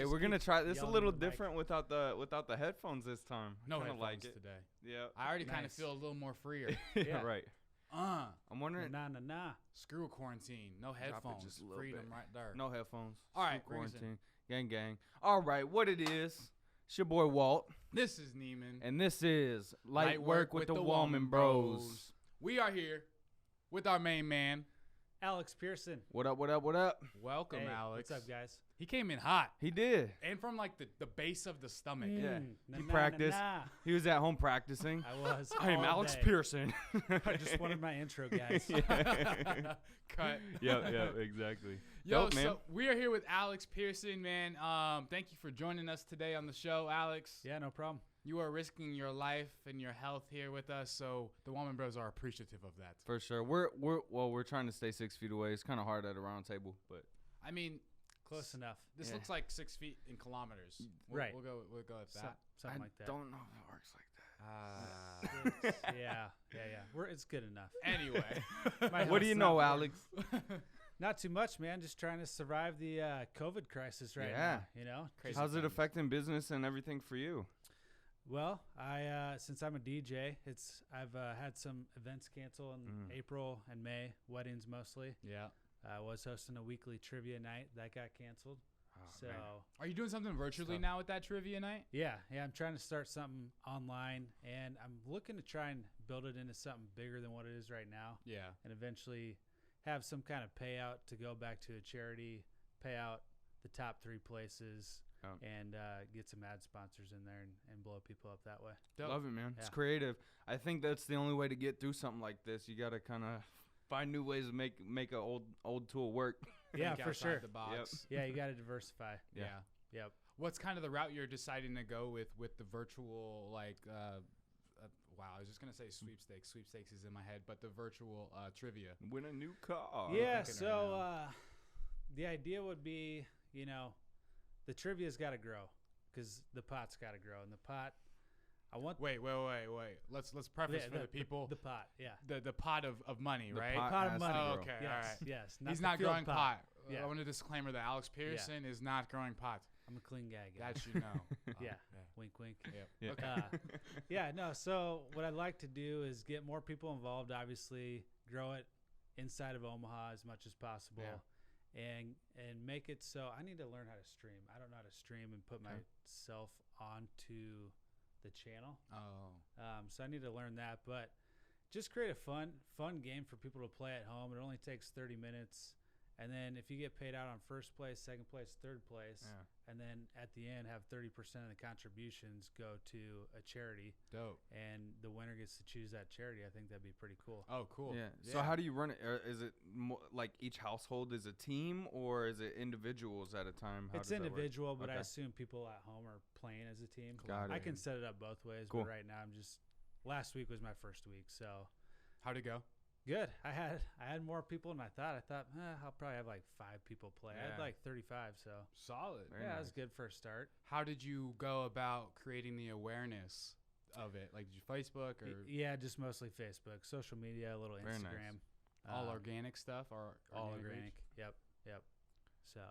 Hey, we're gonna try this a yelling little in the mic. different without the headphones this time. No Kinda headphones like it. today. Yeah. I already kind of Nice. feel a little more freer. Yeah. Right. I'm wondering. Nah. Screw quarantine. No it headphones. just a little Freedom bit. right there. No headphones. All right, Screw bring us in. quarantine. Gang. All right, what it is? It's your boy Walt, This is Neiman. and this is Light Work with the Walman Bros. We are here with our main man. Alex Pearson. What up? What up? What up? Welcome, Hey, Alex. what's up, guys? He came in hot. He did. And from like the base of the stomach. Yeah. Nah, He nah, practiced. nah, nah. He was at home practicing. I was. I am all Alex day. Pearson. I just wanted my intro, guys. Cut. Yep, exactly. Yo, Dope, man. so we are here with Alex Pearson, man. Thank you for joining us today on the show, Alex. Yeah, no problem. You are risking your life and your health here with us, so the Walman Bros are appreciative of that. For sure. We're trying to stay 6 feet away. It's kind of hard at a round table, but I mean, Close enough. this Yeah. looks like 6 feet in kilometers. Right. We'll go with that. Something I like that. don't know if it works like that. Yeah. It's good enough. Anyway, My What do you health's know, not- Alex? Not too much, man. Just trying to survive the COVID crisis right Yeah. now. You know. Crazy How's it times. affecting business and everything for you? Well, I since I'm a DJ, I've had some events cancel in April and May, weddings mostly. Yeah. I was hosting a weekly trivia night that got canceled. So man. Are you doing something virtually tough. now with that trivia night? yeah, I'm trying to start something online, and I'm looking to try and build it into something bigger than what it is right now, Yeah. and eventually have some kind of payout to go back to a charity, pay out the top 3 places, Oh. and get some ad sponsors in there and blow people up that way. Dope. Love it, man. It's Yeah. creative. I think that's the only way to get through something like this. You got to kind of find new ways to make a old tool work. Yeah, Think for outside sure. The box. Yeah, you got to diversify. Yeah. Yep. What's kind of the route you're deciding to go with the virtual, like, wow, I was just going to say sweepstakes. Sweepstakes is in my head, but the virtual trivia. Win a new car. Yeah, thinking so right the idea would be, the trivia's got to grow because the pot's got to grow. And the pot, I want Wait. Let's preface for the people. The pot, yeah. The pot of money, The right? pot Pot of has money. to Oh, grow. okay. Yes, all right. yes. He's the not field growing pot. Yeah. I want a disclaimer that Alex Pearson is not growing pot. I'm a clean guy, guys. That you know. Yeah. Wink, wink. Yep. Yeah. Okay. So what I'd like to do is get more people involved, obviously, grow it inside of Omaha as much as possible. Yeah. And make it so I need to learn how to stream. I don't know how to stream and put myself onto the channel. Oh. So I need to learn that, but just create a fun game for people to play at home. It only takes 30 minutes. And then if you get paid out on first place, second place, third place, Yeah. and then at the end have 30% of the contributions go to a charity, Dope. and the winner gets to choose that charity, I think that'd be pretty cool. Oh, cool. Yeah. So how do you run it? Is it like each household is a team, or is it individuals at a time? How It's does that work? individual, but I Okay. assume people at home are playing as a team. Got I it. can set it up both ways, Cool. but right now last week was my first week, so How'd it go? good. I had more people than I thought. I thought I'll probably have like 5 people play. I Yeah. had like 35, so Solid. Very yeah, it nice. was good for a start. How did you go about creating the awareness of it? Like, did you Facebook or Yeah, just mostly Facebook, social media, a little Very nice. Instagram, all organic stuff or all organic? organic. Yep. So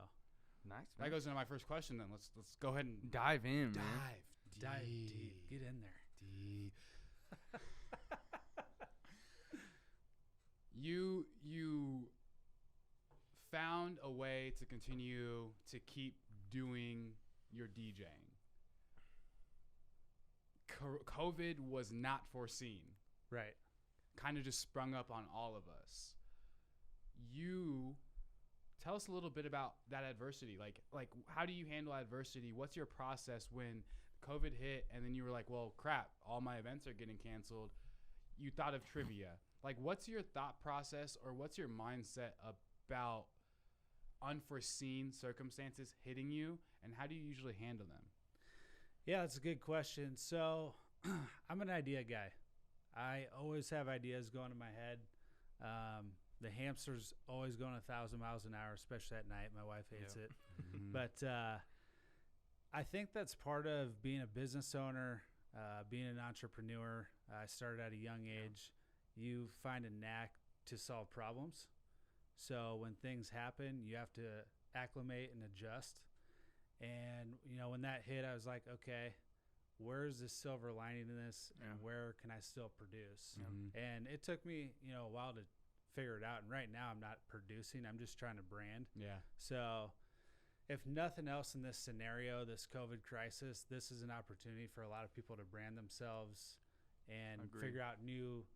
Nice. That Man. goes into my first question. Then let's go ahead and Dive in, man. dive deep, get in there. deep. You found a way to continue to keep doing your DJing. COVID was not foreseen. Right. Kind of just sprung up on all of us. You tell us a little bit about that adversity. Like how do you handle adversity? What's your process when COVID hit and then you were like, well, crap, all my events are getting canceled. You thought of trivia. Like, what's your thought process or what's your mindset about unforeseen circumstances hitting you, and how do you usually handle them? Yeah, that's a good question. So I'm an idea guy. I always have ideas going in my head. The hamster's always going 1,000 miles an hour, especially at night. My wife hates it. But I think that's part of being a business owner, being an entrepreneur. I started at a young age. You find a knack to solve problems. So when things happen, you have to acclimate and adjust. And when that hit, I was like, okay, where's the silver lining in this, and where can I still produce? And it took me, a while to figure it out. And right now I'm not producing, I'm just trying to brand. Yeah. So if nothing else in this scenario, this COVID crisis, this is an opportunity for a lot of people to brand themselves and figure out new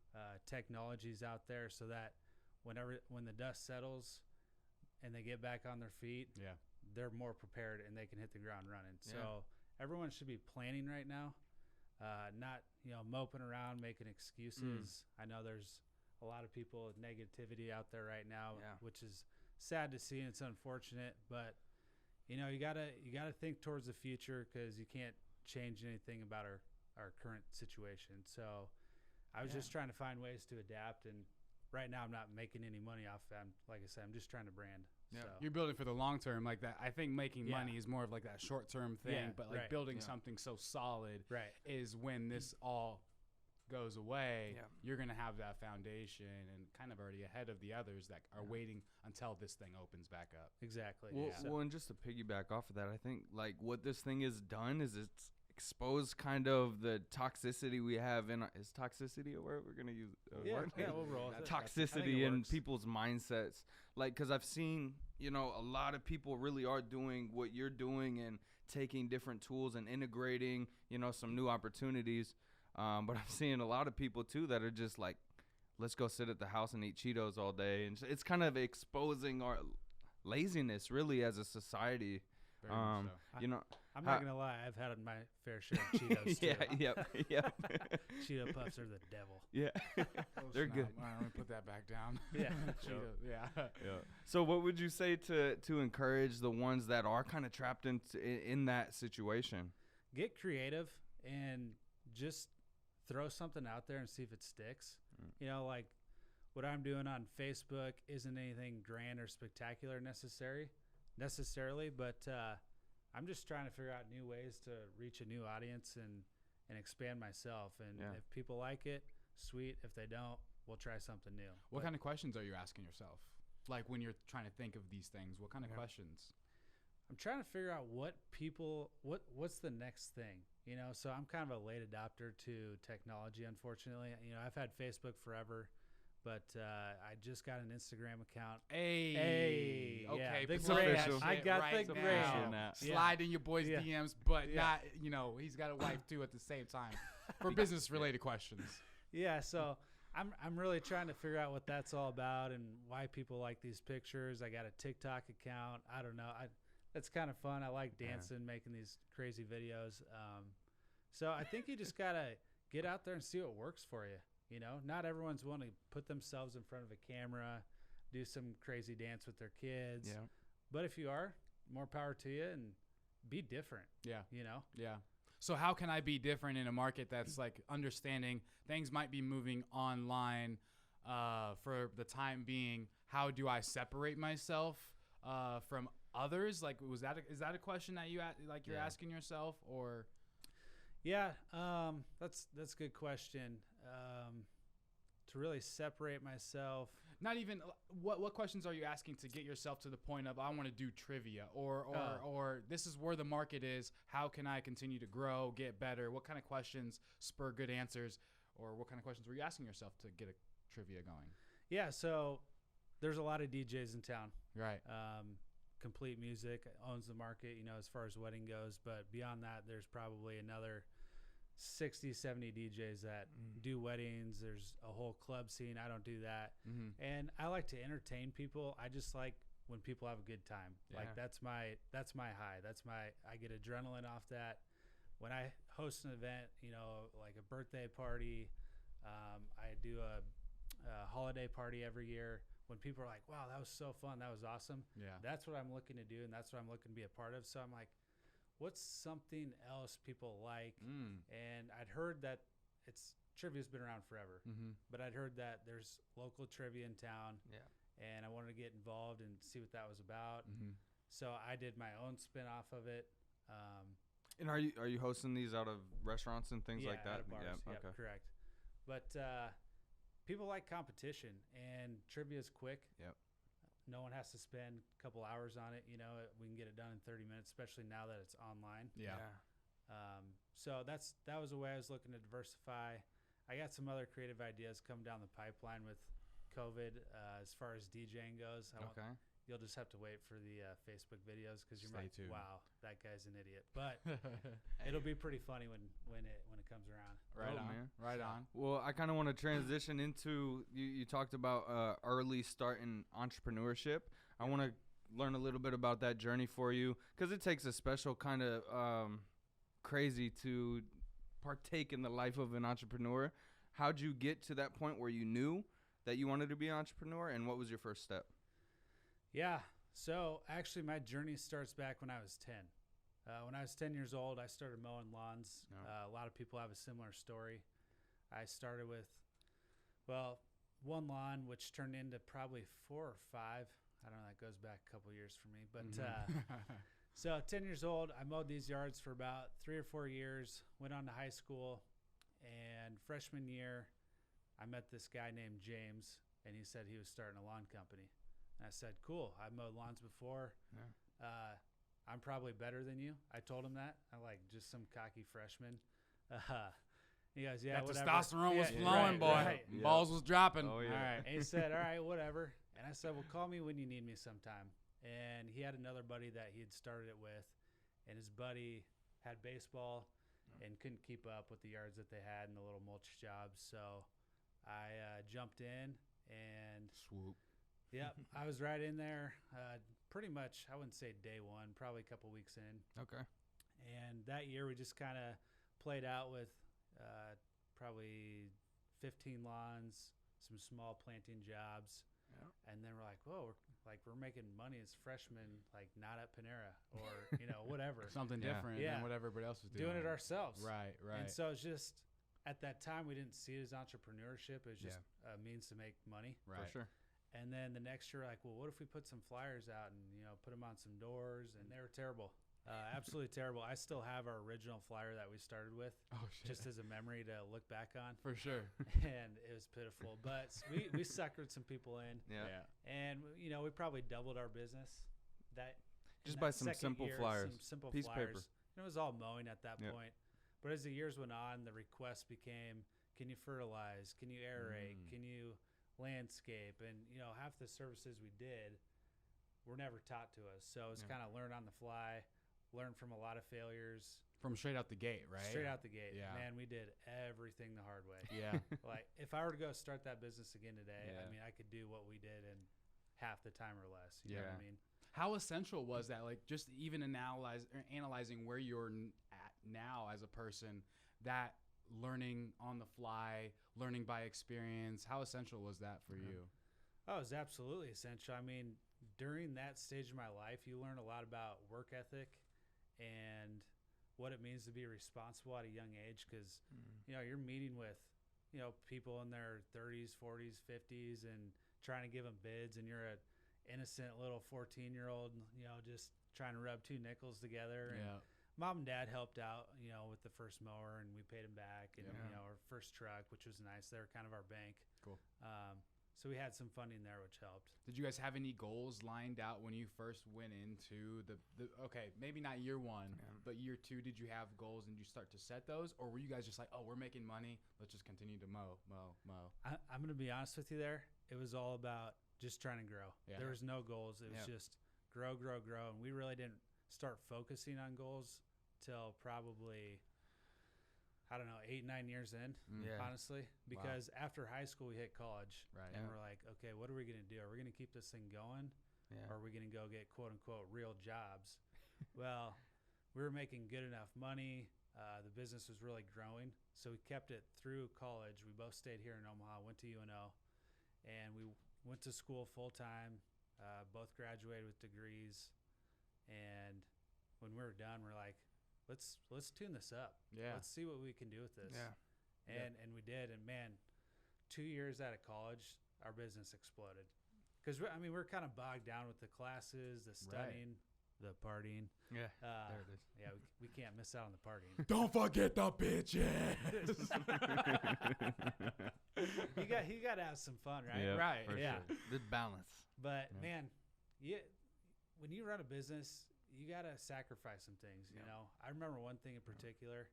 technologies out there, so that when the dust settles and they get back on their feet, they're more prepared and they can hit the ground running. So everyone should be planning right now, not moping around making excuses. I know there's a lot of people with negativity out there right now, which is sad to see, and it's unfortunate, but you gotta think towards the future, because you can't change anything about our current situation. So I was just trying to find ways to adapt, and right now I'm not making any money off that. Like I said, I'm just trying to brand. Yeah. So. You're building for the long term, like that. I think making money is more of like that short term thing, but like building something so solid is when this all goes away. You're gonna have that foundation and kind of already ahead of the others that are waiting until this thing opens back up. Exactly. Well, and just to piggyback off of that, I think like what this thing has done is it's exposed kind of the toxicity we have in is toxicity a word we're gonna use? We'll roll. Toxicity in people's mindsets, like, because I've seen a lot of people really are doing what you're doing and taking different tools and integrating some new opportunities, but I'm seeing a lot of people too that are just like, let's go sit at the house and eat Cheetos all day, and it's kind of exposing our laziness really as a society. I'm not gonna lie, I've had my fair share of Cheetos too. Yep. Cheeto puffs are the devil. Yeah. They're good. All right, let me put that back down. Yeah. So what would you say to encourage the ones that are kind of trapped in that situation? Get creative and just throw something out there and see if it sticks. Like what I'm doing on Facebook isn't anything grand or spectacular necessarily, but I'm just trying to figure out new ways to reach a new audience and expand myself. And if people like it, sweet. If they don't, we'll try something new. What kind of questions are you asking yourself? Like when you're trying to think of these things, what kind of questions? I'm trying to figure out what's the next thing, so I'm kind of a late adopter to technology, unfortunately. I've had Facebook forever, but I just got an Instagram account. Hey. Okay. The gray. I got right the now. gray. Slide in your boy's DMs, but not, he's got a wife too at the same time for business related questions. Yeah. So I'm really trying to figure out what that's all about and why people like these pictures. I got a TikTok account. I don't know. That's kind of fun. I like dancing, making these crazy videos. So I think you just got to get out there and see what works for you. Not everyone's willing to put themselves in front of a camera, do some crazy dance with their kids. Yeah. But if you are, more power to you, and be different. Yeah. Yeah. So how can I be different in a market that's like understanding things might be moving online for the time being? How do I separate myself from others? Like, is that a question that you're asking yourself, or? Yeah, that's a good question. To really separate myself. Not even what questions are you asking to get yourself to the point of I want to do trivia or this is where the market is. How can I continue to grow, get better? What kind of questions spur good answers, or what kind of questions were you asking yourself to get a trivia going? Yeah, so there's a lot of DJs in town. Right. Complete Music owns the market, as far as wedding goes. But beyond that, there's probably another 60, 70 DJs that do weddings. There's a whole club scene. I don't do that. And I like to entertain people. I just like when people have a good time. Yeah. Like that's my high. I get adrenaline off that. When I host an event, like a birthday party, I do a holiday party every year. When people are like, wow, that was so fun, that was awesome. Yeah. That's what I'm looking to do, and that's what I'm looking to be a part of. So I'm like, what's something else people like? And I'd heard that trivia's been around forever, but I'd heard that there's local trivia in town. Yeah. And I wanted to get involved and see what that was about. So I did my own spin off of it. And are you hosting these out of restaurants and things like that? Out of bars. Yeah, okay. Correct. But people like competition, and trivia is quick. Yep. no one has to spend a couple hours on it. You know, we can get it done in 30 minutes, especially now that it's online. Yeah. So that was the way I was looking to diversify. I got some other creative ideas coming down the pipeline with COVID as far as DJing goes. You'll just have to wait for the Facebook videos because you're like, tuned. wow, that guy's an idiot. But it'll be pretty funny when it comes around. Right on, man. Right on. Well, I kind of want to transition into you talked about early start in entrepreneurship. I want to learn a little bit about that journey for you because it takes a special kind of crazy to partake in the life of an entrepreneur. How'd you get to that point where you knew that you wanted to be an entrepreneur, and what was your first step? Yeah. So actually my journey starts back when I was 10. When I was 10 years old, I started mowing lawns. A lot of people have a similar story. I started with, one lawn, which turned into probably 4 or 5. I don't know, that goes back a couple years for me. But so 10 years old, I mowed these yards for about 3 or 4 years, went on to high school, and freshman year, I met this guy named James, and he said he was starting a lawn company. And I said, cool, I've mowed lawns before. Yeah. I'm probably better than you. I told him that. I like just some cocky freshman. He goes, yeah, that whatever. Testosterone was Yeah, flowing, right, boy. right. Yeah. Balls was dropping. Oh, yeah. All right. And he said, all right, whatever. And I said, well, call me when you need me sometime. And he had another buddy that he had started it with. And his buddy had baseball and couldn't keep up with the yards that they had and the little mulch jobs. So I jumped in and swoop. Yep, I was right in there. Pretty much, I wouldn't say day one, probably a couple weeks in. Okay. And that year we just kind of played out with probably 15 lawns, some small planting jobs. Yeah. And then we're like, whoa, we're making money as freshmen, like not at Panera or, whatever. Something different than what everybody else was doing. Doing it ourselves. Right. And so it's just, at that time, we didn't see it as entrepreneurship. It was just a means to make money. Right. For sure. And then the next year, like, well, what if we put some flyers out and, put them on some doors? And they were terrible. Absolutely terrible. I still have our original flyer that we started with. Oh, shit. Just as a memory to look back on. For sure. And it was pitiful. But we suckered some people in. Yeah. And, we probably doubled our business. Just by some simple flyers. Some simple piece flyers. Paper. And it was all mowing at that point. But as the years went on, the requests became, can you fertilize? Can you aerate? Can you landscape? And half the services we did were never taught to us, so it's kind of learn on the fly, learn from a lot of failures from straight out the gate. Right, straight out the gate. Yeah, man, we did everything the hard way. Yeah. Like if I were to go start that business again today, I mean, I could do what we did in half the time or less. You know what I mean? How essential was that, like, just even analyzing where you're at now as a person, that learning on the fly, learning by experience, how essential was that for you? Oh, it was absolutely essential. I mean, during that stage of my life, you learn a lot about work ethic and what it means to be responsible at a young age because, you're meeting with, people in their 30s, 40s, 50s and trying to give them bids, and you're an innocent little 14-year-old, just trying to rub 2 nickels together. And Mom and Dad helped out, with the first mower, and we paid them back, and our first truck, which was nice. They were kind of our bank. Cool. So we had some funding there, which helped. Did you guys have any goals lined out when you first went into the okay, maybe not year 1, but year 2? Did you have goals and you start to set those, or were you guys just like, oh, we're making money, let's just continue to mow? I'm going to be honest with you there. It was all about just trying to grow. Yeah. There was no goals. It was just grow. And we really didn't start focusing on goals till probably, 8, 9 years in, honestly, because after high school we hit college, and we're like, okay, what are we going to do? Are we going to keep this thing going, or are we going to go get quote unquote real jobs? Well, we were making good enough money. The business was really growing, so we kept it through college. We both stayed here in Omaha, went to UNO, and we went to school full time. Both graduated with degrees, and when we were done, we're like, let's tune this up. Yeah. Let's see what we can do with this. Yeah. And we did. And man, 2 years out of college, our business exploded. Because we're kind of bogged down with the classes, the studying, the partying. Yeah. There it is. Yeah. We can't miss out on the partying. Don't forget the bitches. You got to have some fun, right? Yeah, Right. for Yeah. sure. The balance. But Yeah. man, when you run a business, you got to sacrifice some things, you know. I remember one thing in particular.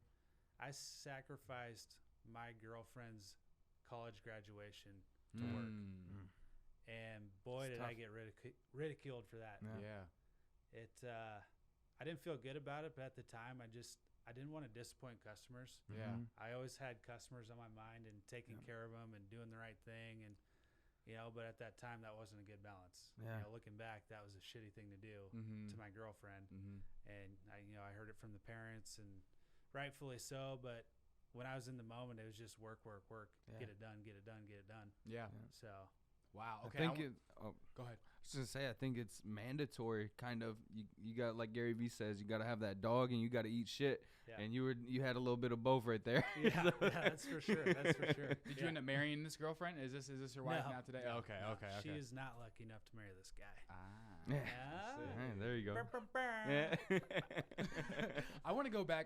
I sacrificed my girlfriend's college graduation to work. And boy, did tough. I get ridiculed for that. Yeah. I didn't feel good about it, but at the time I didn't want to disappoint customers. Yeah. I always had customers on my mind and taking care of them and doing the right thing. And, but at that time that wasn't a good balance. Yeah. Looking back, that was a shitty thing to do to my girlfriend. And I heard it from the parents, and rightfully so. But when I was in the moment, it was just work, Yeah. get it done. Yeah. So, Wow. I Okay. think go ahead. I was gonna say, I think it's mandatory. Kind of, you got, like Gary Vee says, you got to have that dog, and you got to eat shit. yeah. And you had a little bit of both right there. yeah, that's for sure. That's for sure. Did you end up marrying this girlfriend? Is this your wife No, now today? no, Okay. no. Okay. She is not lucky enough to marry this guy. Yeah. Ah. Hey, there you go. Brr, brr, brr. Yeah. I want to go back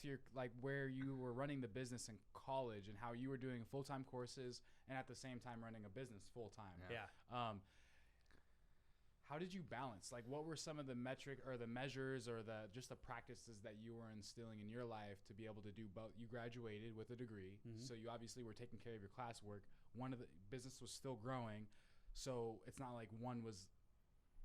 to your where you were running the business in college and how you were doing full-time courses and at the same time running a business full-time. Yeah. How did you balance? Like, what were some of the metric or the measures or just the practices that you were instilling in your life to be able to do both? You graduated with a degree, so you obviously were taking care of your classwork. One of the business was still growing, so it's not like one was,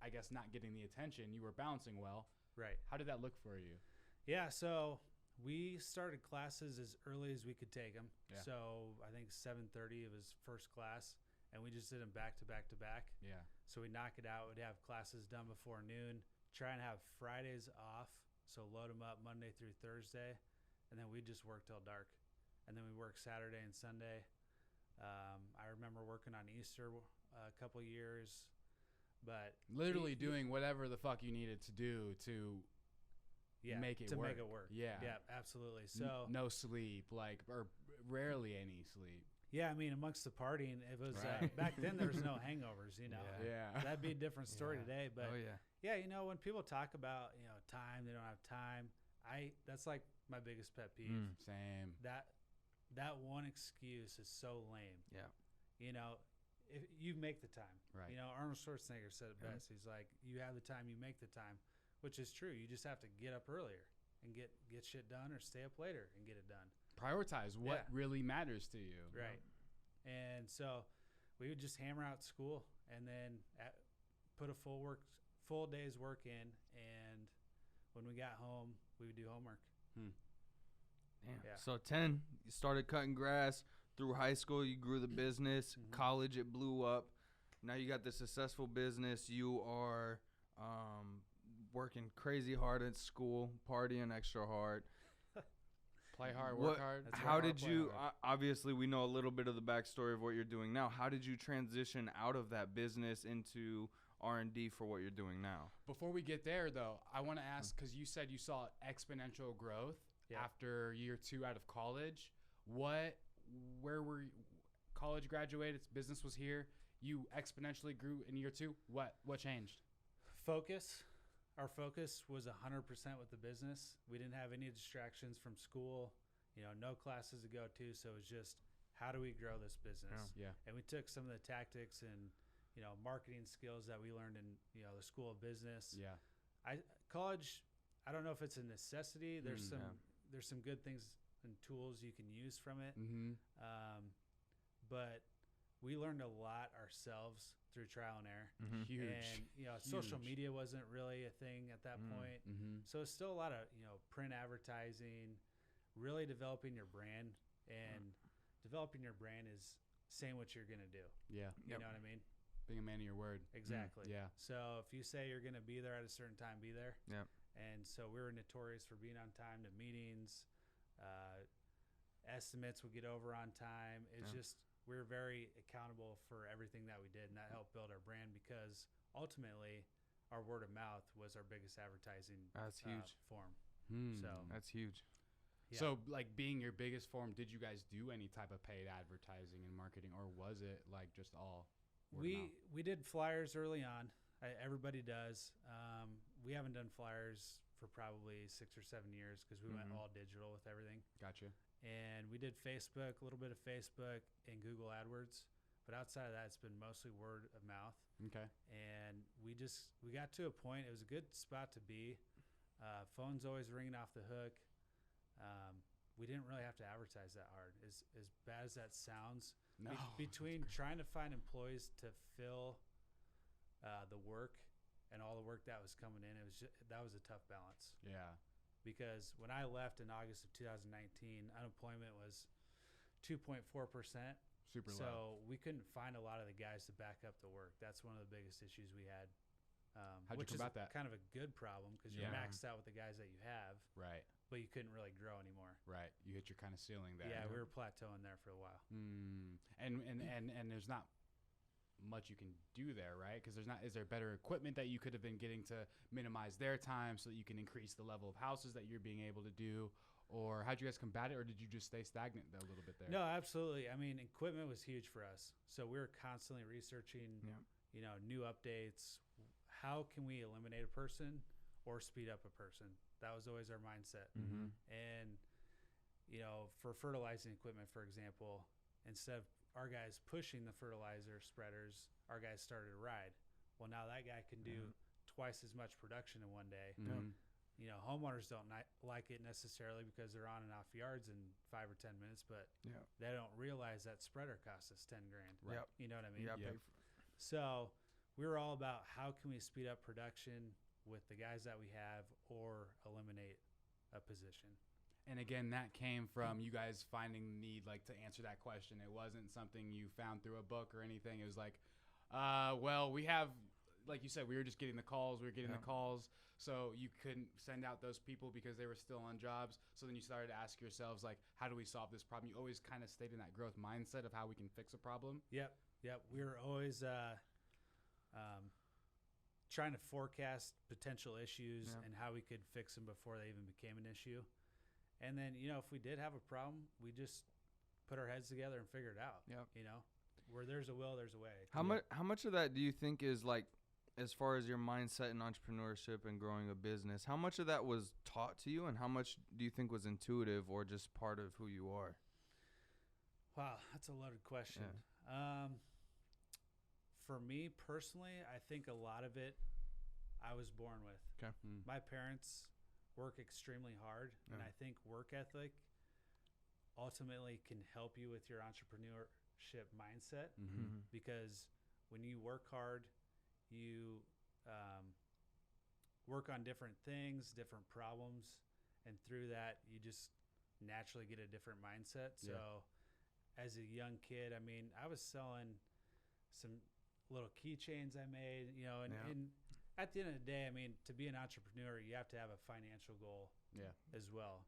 I guess, not getting the attention. You were balancing well. Right. How did that look for you? Yeah. So we started classes as early as we could take them. Yeah. So I think 7:30 it was first class, and we just did them back to back to back. Yeah. So we'd knock it out. We'd have classes done before noon. Try and have Fridays off. So load them up Monday through Thursday, and then we just work till dark, and then we work Saturday and Sunday. I remember working on Easter a couple years, but Literally doing whatever the fuck you needed to do to make it work. make it work. Yeah. Yeah, absolutely. So no sleep, or rarely any sleep. yeah, I mean, amongst the partying, it was Right. back then there was no hangovers, Yeah. That'd be a different story today. But Oh yeah. yeah, when people talk about, time, they don't have time. That's like my biggest pet peeve. Same. That one excuse is so lame. Yeah. If you make the time. Right. Arnold Schwarzenegger said it best. He's like, you have the time, you make the time, which is true. You just have to get up earlier and get shit done, or stay up later and get it done. Prioritize what really matters to you. Right. And so we would just hammer out school, and then put a full day's work in. And when we got home, we would do homework. Damn. Yeah. So 10, you started cutting grass. Through high school, you grew the business. College, it blew up. Now you got the successful business. You are working crazy hard at school, partying extra hard. Play hard, work hard. That's How right. did Play you? hard. Obviously, we know a little bit of the backstory of what you're doing now. How did you transition out of that business into R&D for what you're doing now? Before we get there, though, I want to ask, because you said you saw exponential growth after year 2 out of college. Where were you? College graduated, business was here. You exponentially grew in year 2. What changed? Focus. Our focus was 100% with the business. We didn't have any distractions from school, no classes to go to. So it was just, how do we grow this business? Yeah. And we took some of the tactics and, marketing skills that we learned in, the School of Business. Yeah. College, I don't know if it's a necessity. There's yeah. some good things and tools you can use from it. But we learned a lot ourselves through trial and error. Huge. And social media wasn't really a thing at that point. So it's still a lot of print advertising, really developing your brand. And developing your brand is saying what you're gonna do. Yeah. You know what I mean? Being a man of your word. Exactly. Yeah. So if you say you're gonna be there at a certain time, be there. Yep. And so we were notorious for being on time to meetings. Estimates would get over on time. It's just, we were very accountable for everything that we did, and that helped build our brand, because ultimately our word of mouth was our biggest advertising form. So That's huge. Yeah. So, like, being your biggest form, did you guys do any type of paid advertising and marketing, or was it like just all word of mouth? we did flyers early on. Everybody does. We haven't done flyers for probably 6 or 7 years because we went all digital with everything. Gotcha. And we did Facebook, a little bit of Facebook and Google AdWords. But outside of that, it's been mostly word of mouth. Okay. And we got to a point, it was a good spot to be. Phone's always ringing off the hook. We didn't really have to advertise that hard. As bad as that sounds, No. Between trying to find employees to fill the work and all the work that was coming in, that was a tough balance. Yeah. Because when I left in August of 2019, unemployment was 2.4%. Super low. So we couldn't find a lot of the guys to back up the work. That's one of the biggest issues we had. How'd you combat that? Kind of a good problem because you're maxed out with the guys that you have. Right. But you couldn't really grow anymore. Right. You hit your kind of ceiling there. Yeah, we were plateauing there for a while. And there's not much you can do there, right? Because is there better equipment that you could have been getting to minimize their time so that you can increase the level of houses that you're being able to do? Or how'd you guys combat it, or did you just stay stagnant a little bit there? No, absolutely. I mean, equipment was huge for us. So we were constantly researching, new updates. How can we eliminate a person or speed up a person? That was always our mindset. And, for fertilizing equipment, for example, instead of our guys pushing the fertilizer spreaders, our guys started to ride. Well, now that guy can do twice as much production in one day. Homeowners don't like it necessarily because they're on and off yards in 5 or 10 minutes, but they don't realize that spreader costs us $10,000. Right. You know what I mean? Yeah. So we were all about how can we speed up production with the guys that we have or eliminate a position. And again, that came from you guys finding the need, like, to answer that question. It wasn't something you found through a book or anything. It was like, we have, like you said, we were just getting the calls. We were getting the calls. So you couldn't send out those people because they were still on jobs. So then you started to ask yourselves, like, how do we solve this problem? You always kind of stayed in that growth mindset of how we can fix a problem. Yep. We were always trying to forecast potential issues and how we could fix them before they even became an issue. And then, if we did have a problem, we just put our heads together and figure it out. Yep. Where there's a will, there's a way. How much of that do you think is, like, as far as your mindset in entrepreneurship and growing a business, how much of that was taught to you and how much do you think was intuitive or just part of who you are? Wow, that's a loaded question. Yeah. For me personally, I think a lot of it I was born with. Okay. My parents work extremely hard, and I think work ethic ultimately can help you with your entrepreneurship mindset because when you work hard, you work on different things, different problems, and through that, you just naturally get a different mindset. So as a young kid, I mean, I was selling some little keychains I made, and at the end of the day, I mean, to be an entrepreneur, you have to have a financial goal as well.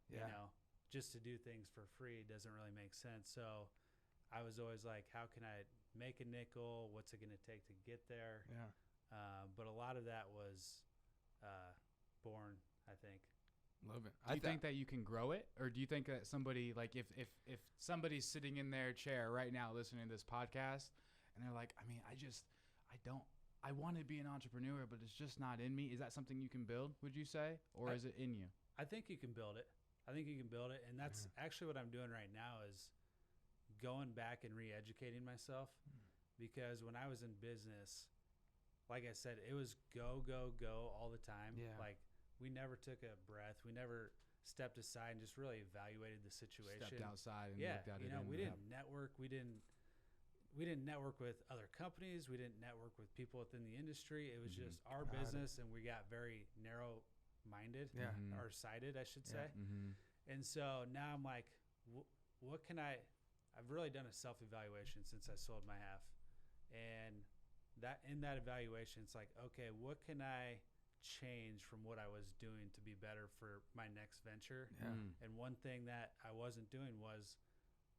Just to do things for free doesn't really make sense. So I was always like, how can I make a nickel? What's it going to take to get there? But a lot of that was born, I think. Love it. Do you think that you can grow it? Or do you think that somebody, like, if somebody's sitting in their chair right now listening to this podcast and they're like, I mean, I want to be an entrepreneur, but it's just not in me. Is that something you can build, would you say? Or is it in you? I think you can build it. And that's actually what I'm doing right now is going back and re-educating myself because when I was in business, like I said, it was go, go, go all the time. Like we never took a breath. We never stepped aside and just really evaluated the situation. Stepped outside and looked at it. We didn't network. We didn't network with other companies. We didn't network with people within the industry. It was just our business, and we got very narrow-minded or sighted, I should say. And so now I'm like, what can I've really done a self-evaluation since I sold my half. And that in that evaluation, it's like, okay, what can I change from what I was doing to be better for my next venture? And one thing that I wasn't doing was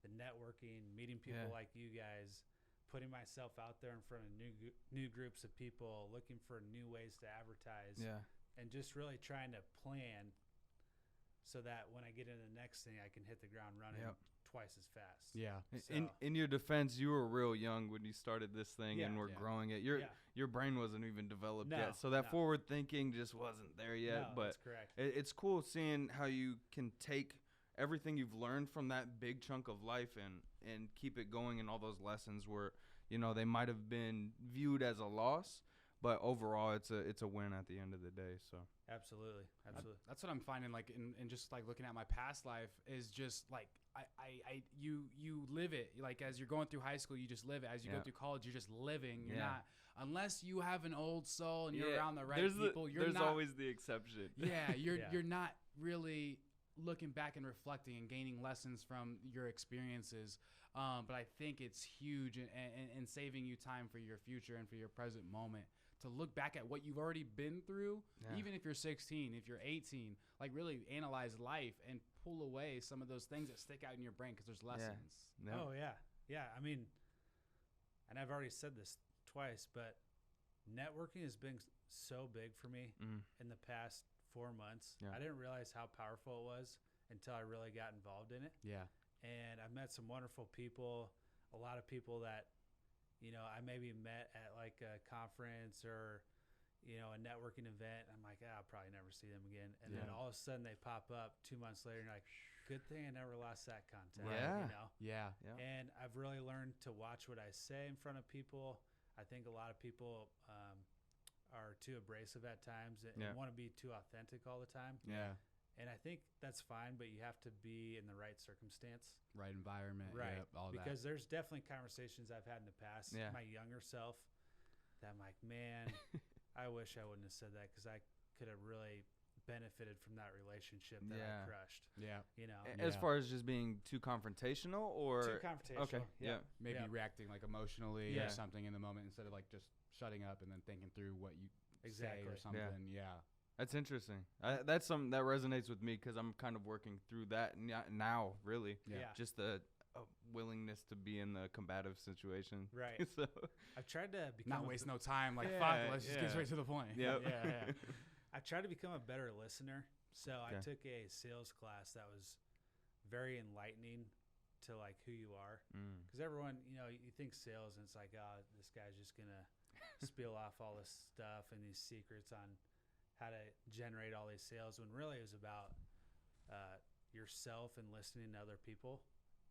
the networking, meeting people like you guys, putting myself out there in front of new groups of people, looking for new ways to advertise, and just really trying to plan. So so that when I get into the next thing, I can hit the ground running twice as fast. Yeah. In your defense, you were real young when you started this thing and were Yeah. growing it. Your brain wasn't even developed No, yet, so that no. forward thinking just wasn't there yet. No, but that's correct. it's cool seeing how you can take everything you've learned from that big chunk of life and keep it going in all those lessons where, you know, they might have been viewed as a loss, but overall it's a win at the end of the day. So Absolutely. That's what I'm finding, like, in just like looking at my past life is just like you live it. Like, as you're going through high school, you just live it. As you go through college, you're just living. You're not, unless you have an old soul and you're around the right people. There's always the exception. Yeah, you're not really looking back and reflecting and gaining lessons from your experiences. But I think it's huge in saving you time for your future and for your present moment, to look back at what you've already been through, even if you're 16, if you're 18, like really analyze life and pull away some of those things that stick out in your brain, because there's lessons. Yeah. Oh, yeah. Yeah, I mean, and I've already said this twice, but networking has been so big for me in the past 4 months. Yeah. I didn't realize how powerful it was until I really got involved in it. Yeah. And I've met some wonderful people, a lot of people that, you know, I maybe met at like a conference or, you know, a networking event. I'm like, I'll probably never see them again. And then all of a sudden they pop up 2 months later and you're like, good thing I never lost that contact. Yeah. You know? Yeah. And I've really learned to watch what I say in front of people. I think a lot of people are too abrasive at times and want to be too authentic all the time. Yeah. And I think that's fine, but you have to be in the right circumstance. Right environment. Right. Yep, all because there's definitely conversations I've had in the past, my younger self, that I'm like, man, I wish I wouldn't have said that, because I could have really benefited from that relationship that I crushed. Yeah. You know, As far as just being too confrontational or too confrontational. Okay. Yeah. Maybe reacting like emotionally Yeah. or something in the moment instead of like just shutting up and then thinking through what you say or something. Yeah. That's interesting. That's something that resonates with me, because I'm kind of working through that now, really. Yeah. Just the willingness to be in the combative situation. Right. So I've tried to become Not waste no time. Like, Yeah, fuck, let's just get yeah. straight to the point. Yep. Yeah. I tried to become a better listener. So I Okay. took a sales class that was very enlightening to like who you are. Because everyone, you know, you think sales and it's like, oh, this guy's just going to spiel off all this stuff and these secrets on how to generate all these sales, when really it was about yourself and listening to other people.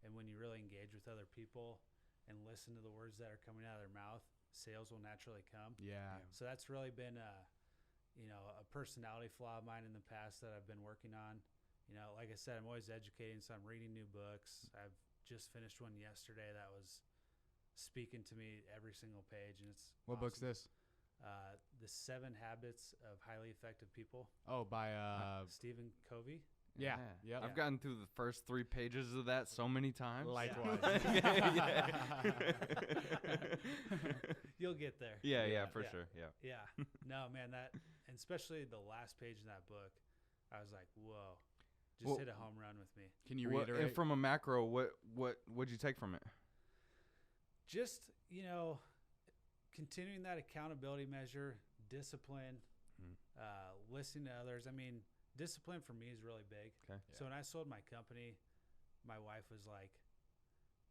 And when you really engage with other people and listen to the words that are coming out of their mouth, sales will naturally come. Yeah. So that's really been a personality flaw of mine in the past that I've been working on. You know, like I said, I'm always educating, so I'm reading new books. I've just finished one yesterday that was speaking to me every single page, and it's What book's this? The 7 Habits of Highly Effective People. Oh, by Stephen Covey. Yeah. Yep. I've gotten through the first 3 pages of that so many times. Likewise. You'll get there. Yeah, for sure. Yeah. Yeah. No, man, that, and especially the last page in that book, I was like, whoa, just hit a home run with me. Can you And reiterate? from a macro, what'd you take from it? Just, you know, continuing that accountability measure, discipline, listening to others. I mean, discipline for me is really big. Okay. So when I sold my company, my wife was like,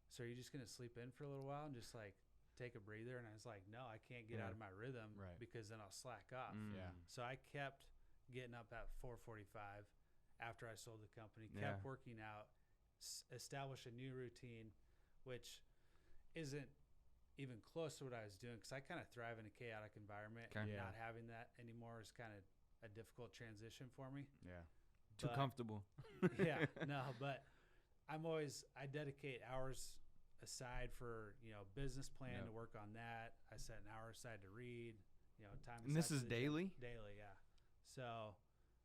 so are you just going to sleep in for a little while and just like take a breather? And I was like, no, I can't get out of my rhythm because then I'll slack off. Yeah. So I kept getting up at 4:45 after I sold the company, kept working out, established a new routine, which isn't even close to what I was doing, because I kind of thrive in a chaotic environment. Okay. And not having that anymore is kind of a difficult transition for me. Yeah. Too But- comfortable. Yeah, no, but I dedicate hours aside for, you know, business plan to work on that. I set an hour aside to read, you know, time. And this aside is for the gym. daily? Daily, yeah. So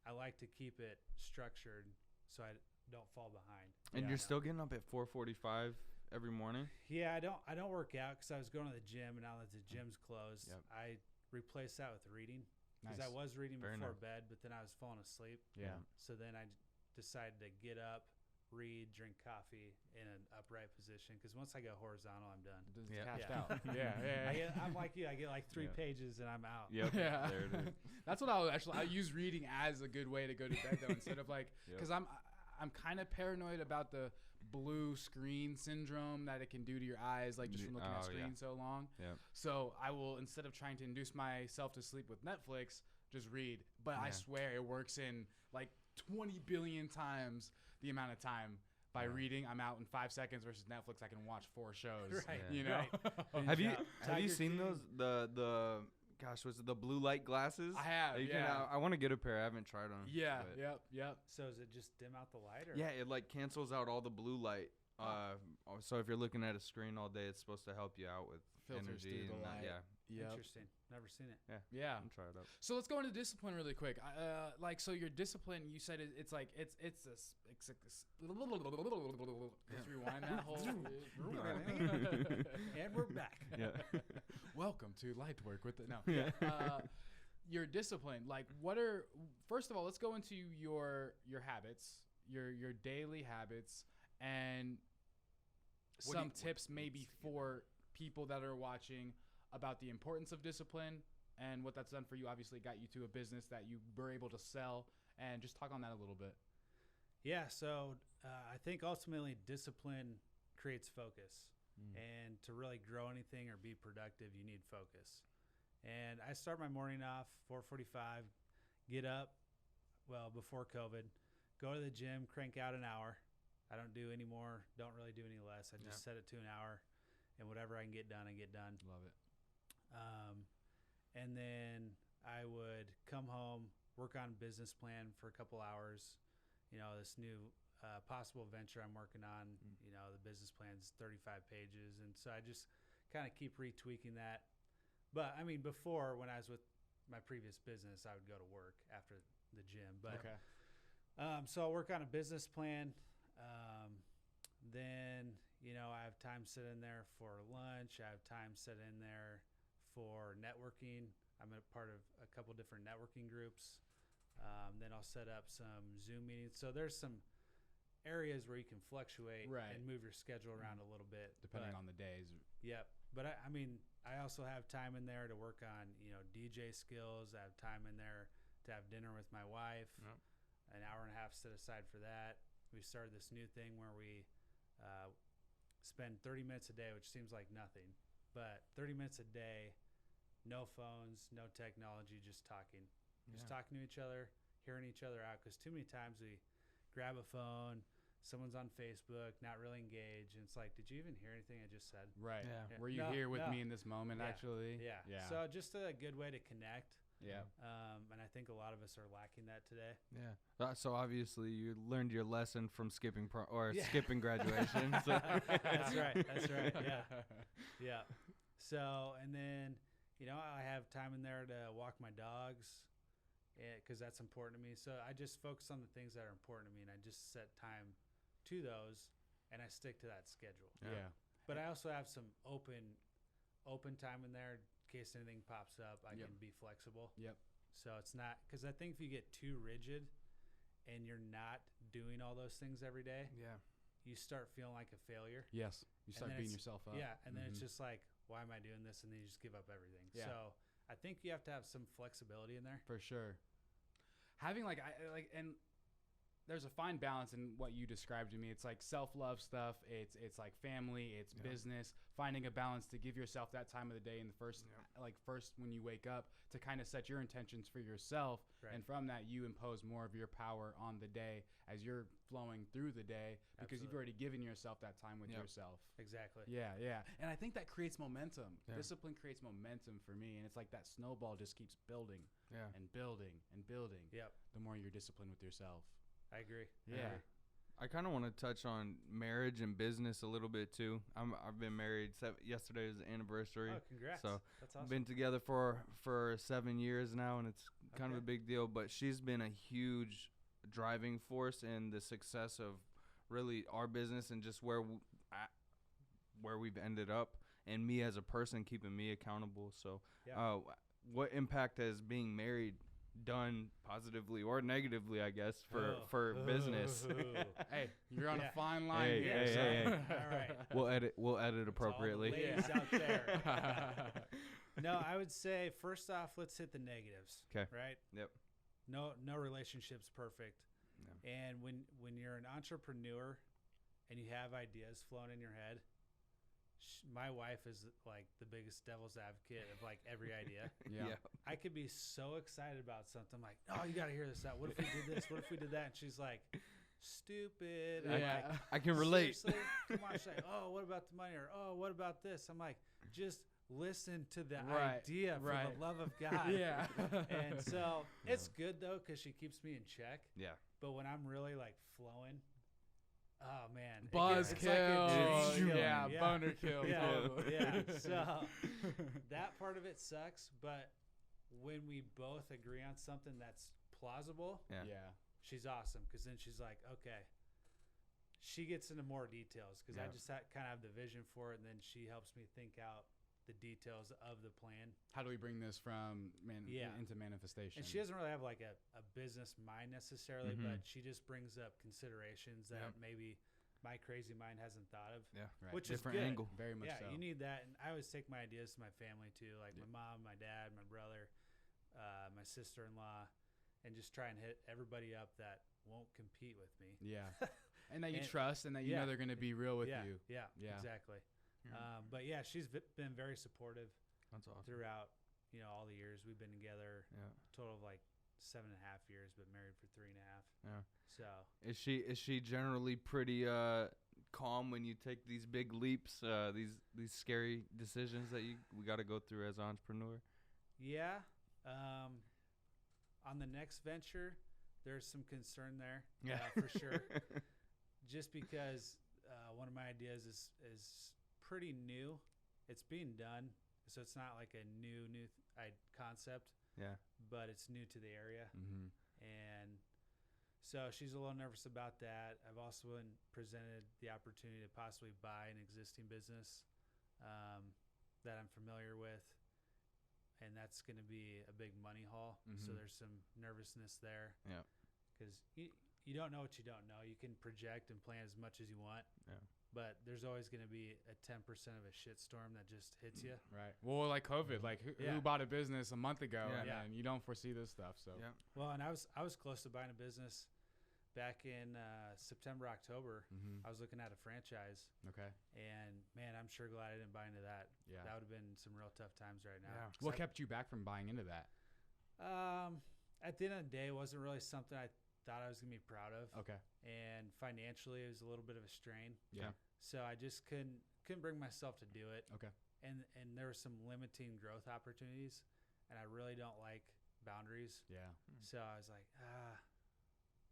I like to keep it structured so I don't fall behind. And Yeah, you're still getting up at 4:45 every morning? Yeah, I don't work out because I was going to the gym, and now that the gym's closed, I replaced that with reading, because I was reading Very before nice. bed, but then I was falling asleep. Yeah. So then I decided to get up, read, drink coffee in an upright position. Because once I go horizontal, I'm done. Just Yeah. cashed Yeah. out. Yeah. I'm like you. I get like 3 Yeah. pages and I'm out. Yep. Yeah. There it is. That's what I use reading as a good way to go to bed though, instead of like, Yep. because I'm kind of paranoid about the blue screen syndrome that it can do to your eyes, like just from looking at Oh, yeah. screens so long. Yep. So I will, instead of trying to induce myself to sleep with Netflix, just read. But I Yeah. swear it works in like 20 billion times the amount of time. By Yeah. reading, I'm out in 5 seconds versus Netflix. I can watch 4 shows. Right. Yeah. You know. Right. Have you Tiger have you seen King. those gosh, was it the blue light glasses? I have. You can- Yeah. I want to get a pair. I haven't tried them. Yeah. but- Yep. So is it just dim out the light? Or? Yeah, it like cancels out all the blue light. So if you're looking at a screen all day, it's supposed to help you out with Filters energy through the and light. yeah. Yep. Interesting. Never seen it. Yeah. I'm try it out. So let's go into discipline really quick. Like, so your discipline, you said it's like it's let's rewind that whole. And we're back. Yeah. Welcome to Light Work with the no. Yeah. Your discipline, like, what are, first of all, let's go into your habits, your daily habits, and What do some you- tips what maybe needs to get for people that are watching about the importance of discipline and what that's done for you. Obviously got you to a business that you were able to sell, and just talk on that a little bit. Yeah. So I think ultimately discipline creates focus. And to really grow anything or be productive, you need focus. And I start my morning off 4:45, get up, well, before COVID, go to the gym, crank out an hour. I don't do any more, don't really do any less. I just set it to an hour, and whatever I can get done, I get done. Love it. And then I would come home, work on business plan for a couple hours. You know, this new possible venture I'm working on, you know, the business plan's 35 pages. And so I just kind of keep retweaking that. But I mean, before, when I was with my previous business, I would go to work after the gym. But Okay. so I'll work on a business plan. Then, you know, I have time set in there for lunch. I have time set in there for networking. I'm a part of a couple different networking groups. Then I'll set up some Zoom meetings. So there's some areas where you can fluctuate Right. and move your schedule around a little bit. Depending But- on the days. Yep. But I mean, I also have time in there to work on, you know, DJ skills. I have time in there to have dinner with my wife. Yep. An hour and a half set aside for that. We started this new thing where we spend 30 minutes a day, which seems like nothing, but 30 minutes a day, no phones, no technology, just talking. Just talking to each other, hearing each other out. Because too many times we grab a phone, someone's on Facebook, not really engaged, and it's like, did you even hear anything I just said? Right. Yeah. Were you No, here with no. me in this moment, Yeah. actually? Yeah. Yeah. So just a good way to connect. Yeah. And I think a lot of us are lacking that today. Yeah. So obviously you learned your lesson from skipping Yeah. skipping graduation. So. That's right. That's right. Yeah. Yeah. So, and then, you know, I have time in there to walk my dogs because that's important to me. So I just focus on the things that are important to me, and I just set time to those, and I stick to that schedule. Yeah. But I also have some open time in there in case anything pops up. I Yep. can be flexible. Yep. So it's not, because I think if you get too rigid and you're not doing all those things every day, Yeah. you start feeling like a failure. Yes. You start then beating it's- yourself up. Yeah, and then it's Mhm. just like, why am I doing this? And then you just give up everything. Yeah. So I think you have to have some flexibility in there. For sure. Having and there's a fine balance in what you described to me. It's like self-love stuff. It's like family. It's Yeah. business. Finding a balance to give yourself that time of the day in the first when you wake up to kind of set your intentions for yourself, Right. and from that you impose more of your power on the day as you're flowing through the day because you've Absolutely. already given yourself that time with Yep. yourself. Exactly. Yeah. And I think that creates momentum. Yeah. Discipline creates momentum for me, and it's like that snowball just keeps building Yeah. and building and building. Yep. The more you're disciplined with yourself. I agree. I Yeah. agree. I kind of want to touch on marriage and business a little bit too. I've been married. Yesterday was the anniversary. Oh, congrats. So, That's awesome. Been together for 7 years now, and it's kind of a Okay. big deal. But she's been a huge driving force in the success of really our business and just where we've ended up, and me as a person keeping me accountable. So, Yeah. what impact has being married done positively or negatively, I guess, for business. Hey, you're on a fine line Hey, here. hey, so. hey, hey. All right. We'll edit appropriately. All the ladies out there. No, I would say first off, let's hit the negatives. 'Kay. Right. Yep. No relationship's perfect. No. And when you're an entrepreneur and you have ideas flowing in your head, my wife is like the biggest devil's advocate of like every idea. Yeah. I could be so excited about something like, oh, you got to hear this out. What if we did this? What if we did that? And she's like, stupid. I'm Yeah. like, I can relate. seriously? Come on. She's like, oh, what about the money? Or, oh, what about this? I'm like, just listen to the idea for the love of God. Yeah. And so it's good though, because she keeps me in check. Yeah. But when I'm really like flowing, oh man, Buzz it's kill. like a dream. Yeah, boner kill. Yeah, Totally. yeah. So that part of it sucks, but when we both agree on something that's plausible, Yeah. she's awesome, because then she's like, okay. She gets into more details because I just kind of have the vision for it, and then she helps me think out the details of the plan. How do we bring this from into manifestation? And she doesn't really have like a business mind necessarily, but she just brings up considerations that maybe my crazy mind hasn't thought of. Yeah. Right. Which Different is good. angle. Very much Yeah, so. you need that. And I always take my ideas to my family too, like my mom, my dad, my brother, my sister-in-law, and just try and hit everybody up that won't compete with me. Yeah. And that you And- trust, and that you know they're going to be real with you. Yeah, Yeah. exactly. Yeah. But yeah, she's been very supportive That's awesome. throughout, all the years we've been together. Yeah. Total of like 7.5 years, but married for 3.5. Yeah. So Is she generally pretty calm when you take these big leaps, these scary decisions that we got to go through as an entrepreneur? yeah, on the next venture, there's some concern there. For sure. Just because one of my ideas is pretty new. It's being done, so it's not like a new concept. Yeah. But it's new to the area. Mm-hmm. And so she's a little nervous about that. I've also been presented the opportunity to possibly buy an existing business that I'm familiar with, and that's going to be a big money haul. So there's some nervousness there. Yeah. Because you don't know what you don't know. You can project and plan as much as you want. Yeah. But there's always going to be a 10% of a shitstorm that just hits you. Right. Well, like COVID, like who bought a business a month ago, Yeah. and you don't foresee this stuff. So Yeah. Well, and I was close to buying a business back in September, October. I was looking at a franchise. Okay. And man, I'm sure glad I didn't buy into that. Yeah. That would have been some real tough times right now. Yeah. 'Cause What kept you back from buying into that? at the end of the day, it wasn't really something I thought I was gonna be proud of. Okay. And financially, it was a little bit of a strain. Yeah. So I just couldn't bring myself to do it. Okay. And there were some limiting growth opportunities, and I really don't like boundaries. Yeah. So I was like,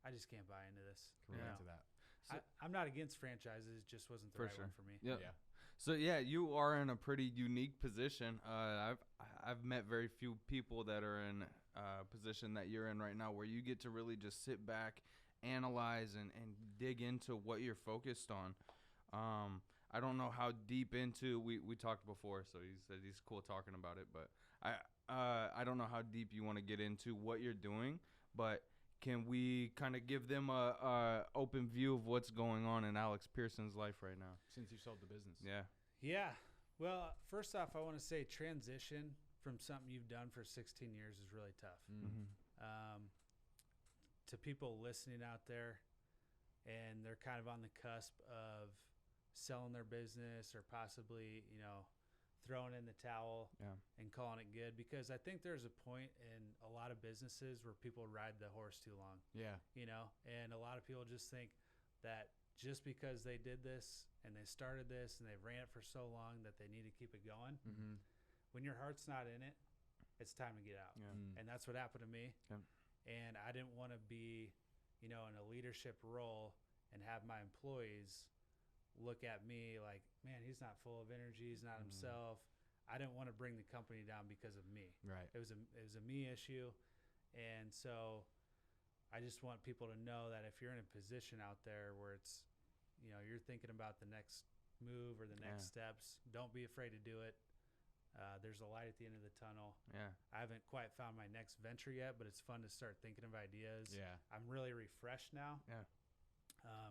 I just can't buy into this. Can relate to that. I'm not against franchises. It just wasn't the For right sure. one for me. Yeah. Yeah. So yeah, you are in a pretty unique position. I've met very few people that are in a position that you're in right now, where you get to really just sit back, analyze, and dig into what you're focused on. I don't know how deep into we talked before, so he said he's cool talking about it, but I don't know how deep you want to get into what you're doing, but can we kind of give them a open view of what's going on in Alex Pearson's life right now? Since you sold the business. Yeah. Yeah. Well, first off, I want to say transition from something you've done for 16 years is really tough. To people listening out there, and they're kind of on the cusp of selling their business or possibly, throwing in the towel and calling it good, because I think there's a point in a lot of businesses where people ride the horse too long. Yeah. And a lot of people just think that just because they did this and they started this and they ran it for so long that they need to keep it going. When your heart's not in it, it's time to get out. Yeah. And that's what happened to me. Yeah. And I didn't want to be, in a leadership role and have my employees look at me like, man, he's not full of energy. He's not himself. I didn't want to bring the company down because of me. Right. It was a me issue. And so I just want people to know that if you're in a position out there where it's, you're thinking about the next move or the next steps, don't be afraid to do it. There's a light at the end of the tunnel. Yeah. I haven't quite found my next venture yet, but it's fun to start thinking of ideas. Yeah. I'm really refreshed now. Yeah.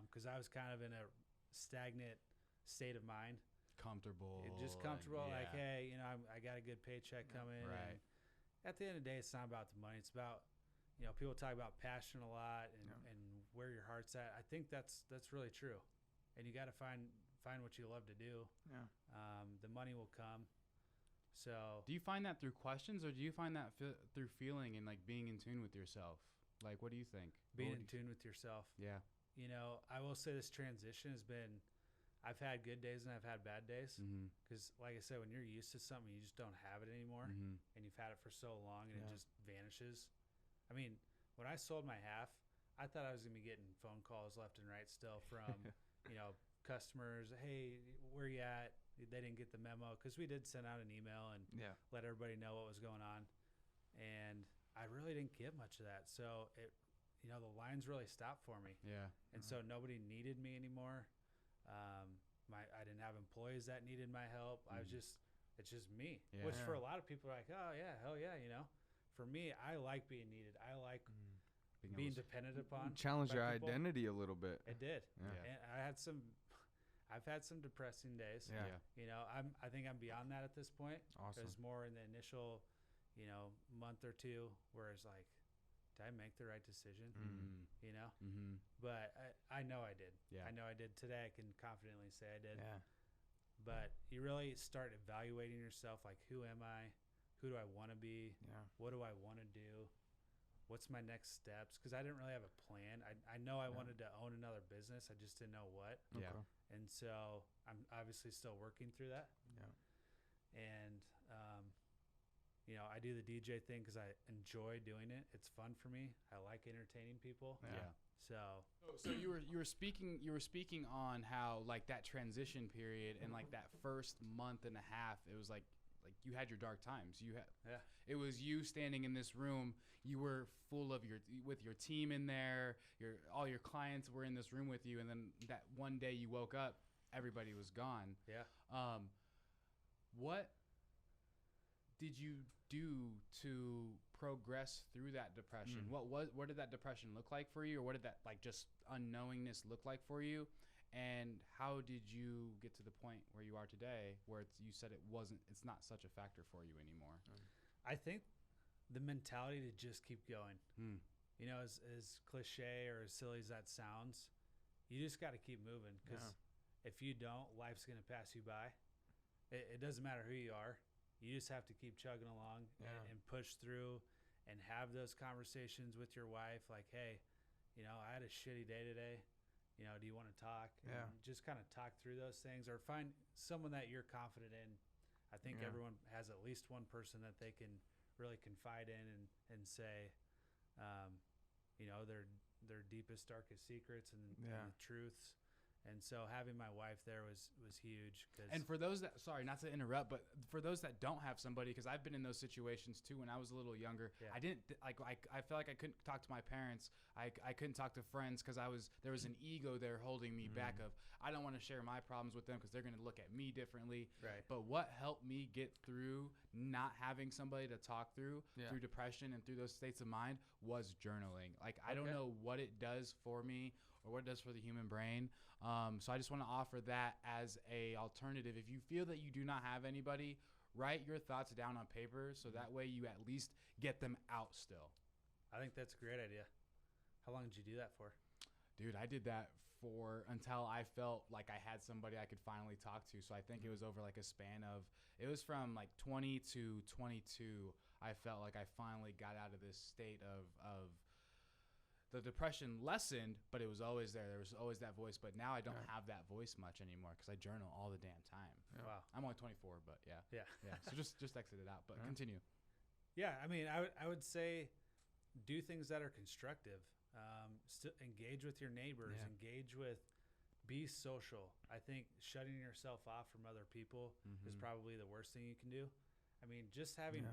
Because I was kind of in a stagnant state of mind. Comfortable. Just comfortable, and, like, hey, I got a good paycheck coming. Right. And at the end of the day, it's not about the money. It's about, people talk about passion a lot and where your heart's at. I think that's really true. And you got to find what you love to do. Yeah. The money will come. So do you find that through questions, or do you find that through feeling and like being in tune with yourself? Like, what do you think? Being in tune with yourself. Yeah. I will say this transition has been, I've had good days and I've had bad days. Because like I said, when you're used to something, you just don't have it anymore. And you've had it for so long and it just vanishes. I mean, when I sold my half, I thought I was going to be getting phone calls left and right still from, customers. Hey, where you at? They didn't get the memo, because we did send out an email and let everybody know what was going on. And I really didn't get much of that. So the lines really stopped for me. Yeah. And so nobody needed me anymore. I didn't have employees that needed my help. It's just me, which for a lot of people are like, oh yeah, hell yeah. For me, I like being needed. I like being depended upon. Challenge your people. identity a little bit. It did. Yeah. And I've had some depressing days. Yeah. I think I'm beyond that at this point. Awesome. It was more in the initial, month or two where it's like, did I make the right decision? But I know I did. Yeah. I know I did. Today I can confidently say I did. Yeah. But you really start evaluating yourself, like, who am I? Who do I want to be? Yeah. What do I want to do? What's my next steps? Because I didn't really have a plan. I know I wanted to own another business. I just didn't know what. Yeah. Okay. And so I'm obviously still working through that. Yeah. And, I do the DJ thing because I enjoy doing it. It's fun for me. I like entertaining people. Yeah. So you were speaking on how, like, that transition period and like that first month and a half, it was like you had your dark times. It was you standing in this room. You were full of with your team in there. All your clients were in this room with you, and then that one day you woke up, everybody was gone. Yeah. What did you do to progress through that depression? What did that depression look like for you, or what did that, like, just unknowingness look like for you? And how did you get to the point where you are today, where you said it's not such a factor for you anymore? I think the mentality to just keep going. As cliche or as silly as that sounds, you just got to keep moving, because if you don't, life's going to pass you by. It doesn't matter who you are. You just have to keep chugging along and push through and have those conversations with your wife. Like, hey, I had a shitty day today. Do you want to talk? Yeah. And just kind of talk through those things, or find someone that you're confident in. I think everyone has at least one person that they can really confide in and say, their deepest, darkest secrets and the truths. And so having my wife there was huge. And for those that, sorry, not to interrupt, but for those that don't have somebody, because I've been in those situations too when I was a little younger. I didn't I felt like I couldn't talk to my parents. I couldn't talk to friends because there was an ego there holding me back of, I don't want to share my problems with them because they're going to look at me differently. Right. But what helped me get through not having somebody to talk through depression and through those states of mind was journaling. Like, I don't know what it does for me or what it does for the human brain. So I just want to offer that as a alternative. If you feel that you do not have anybody, write your thoughts down on paper so that way you at least get them out still. I think that's a great idea. How long did you do that for? Dude, I did that until I felt like I had somebody I could finally talk to. So I think it was over like a span of, it was from like 20 to 22. I felt like I finally got out of this state of the depression lessened, but it was always there. There was always that voice, but now I don't have that voice much anymore because I journal all the damn time. Yeah. Wow. I'm only 24, but yeah. So just exit it out, but continue. Yeah, I mean, I would say do things that are constructive. Still engage with your neighbors. Be social. I think shutting yourself off from other people is probably the worst thing you can do. I mean, just having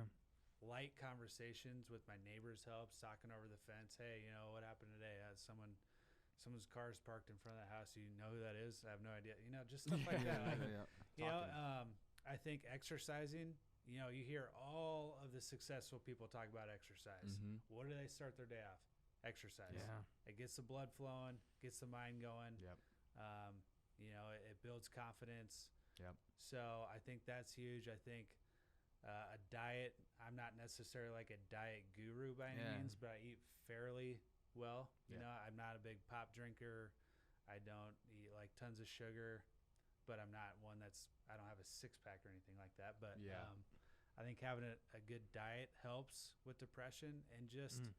light conversations with my neighbors helps. Talking over the fence, hey, what happened today? Someone's car's parked in front of the house. You know who that is? I have no idea. Just stuff like that. I think exercising, you know, you hear all of the successful people talk about exercise. Mhm. What do they start their day off? Exercise. Yeah. It gets the blood flowing, gets the mind going. Yep. You know, it builds confidence. Yep. So I think that's huge. I think a diet, I'm not necessarily like a diet guru by any Yeah. means, but I eat fairly well. You Yeah. know, I'm not a big pop drinker. I don't eat like tons of sugar, but I'm not one I don't have a six pack or anything like that. But Yeah. I think having a good diet helps with depression, and just,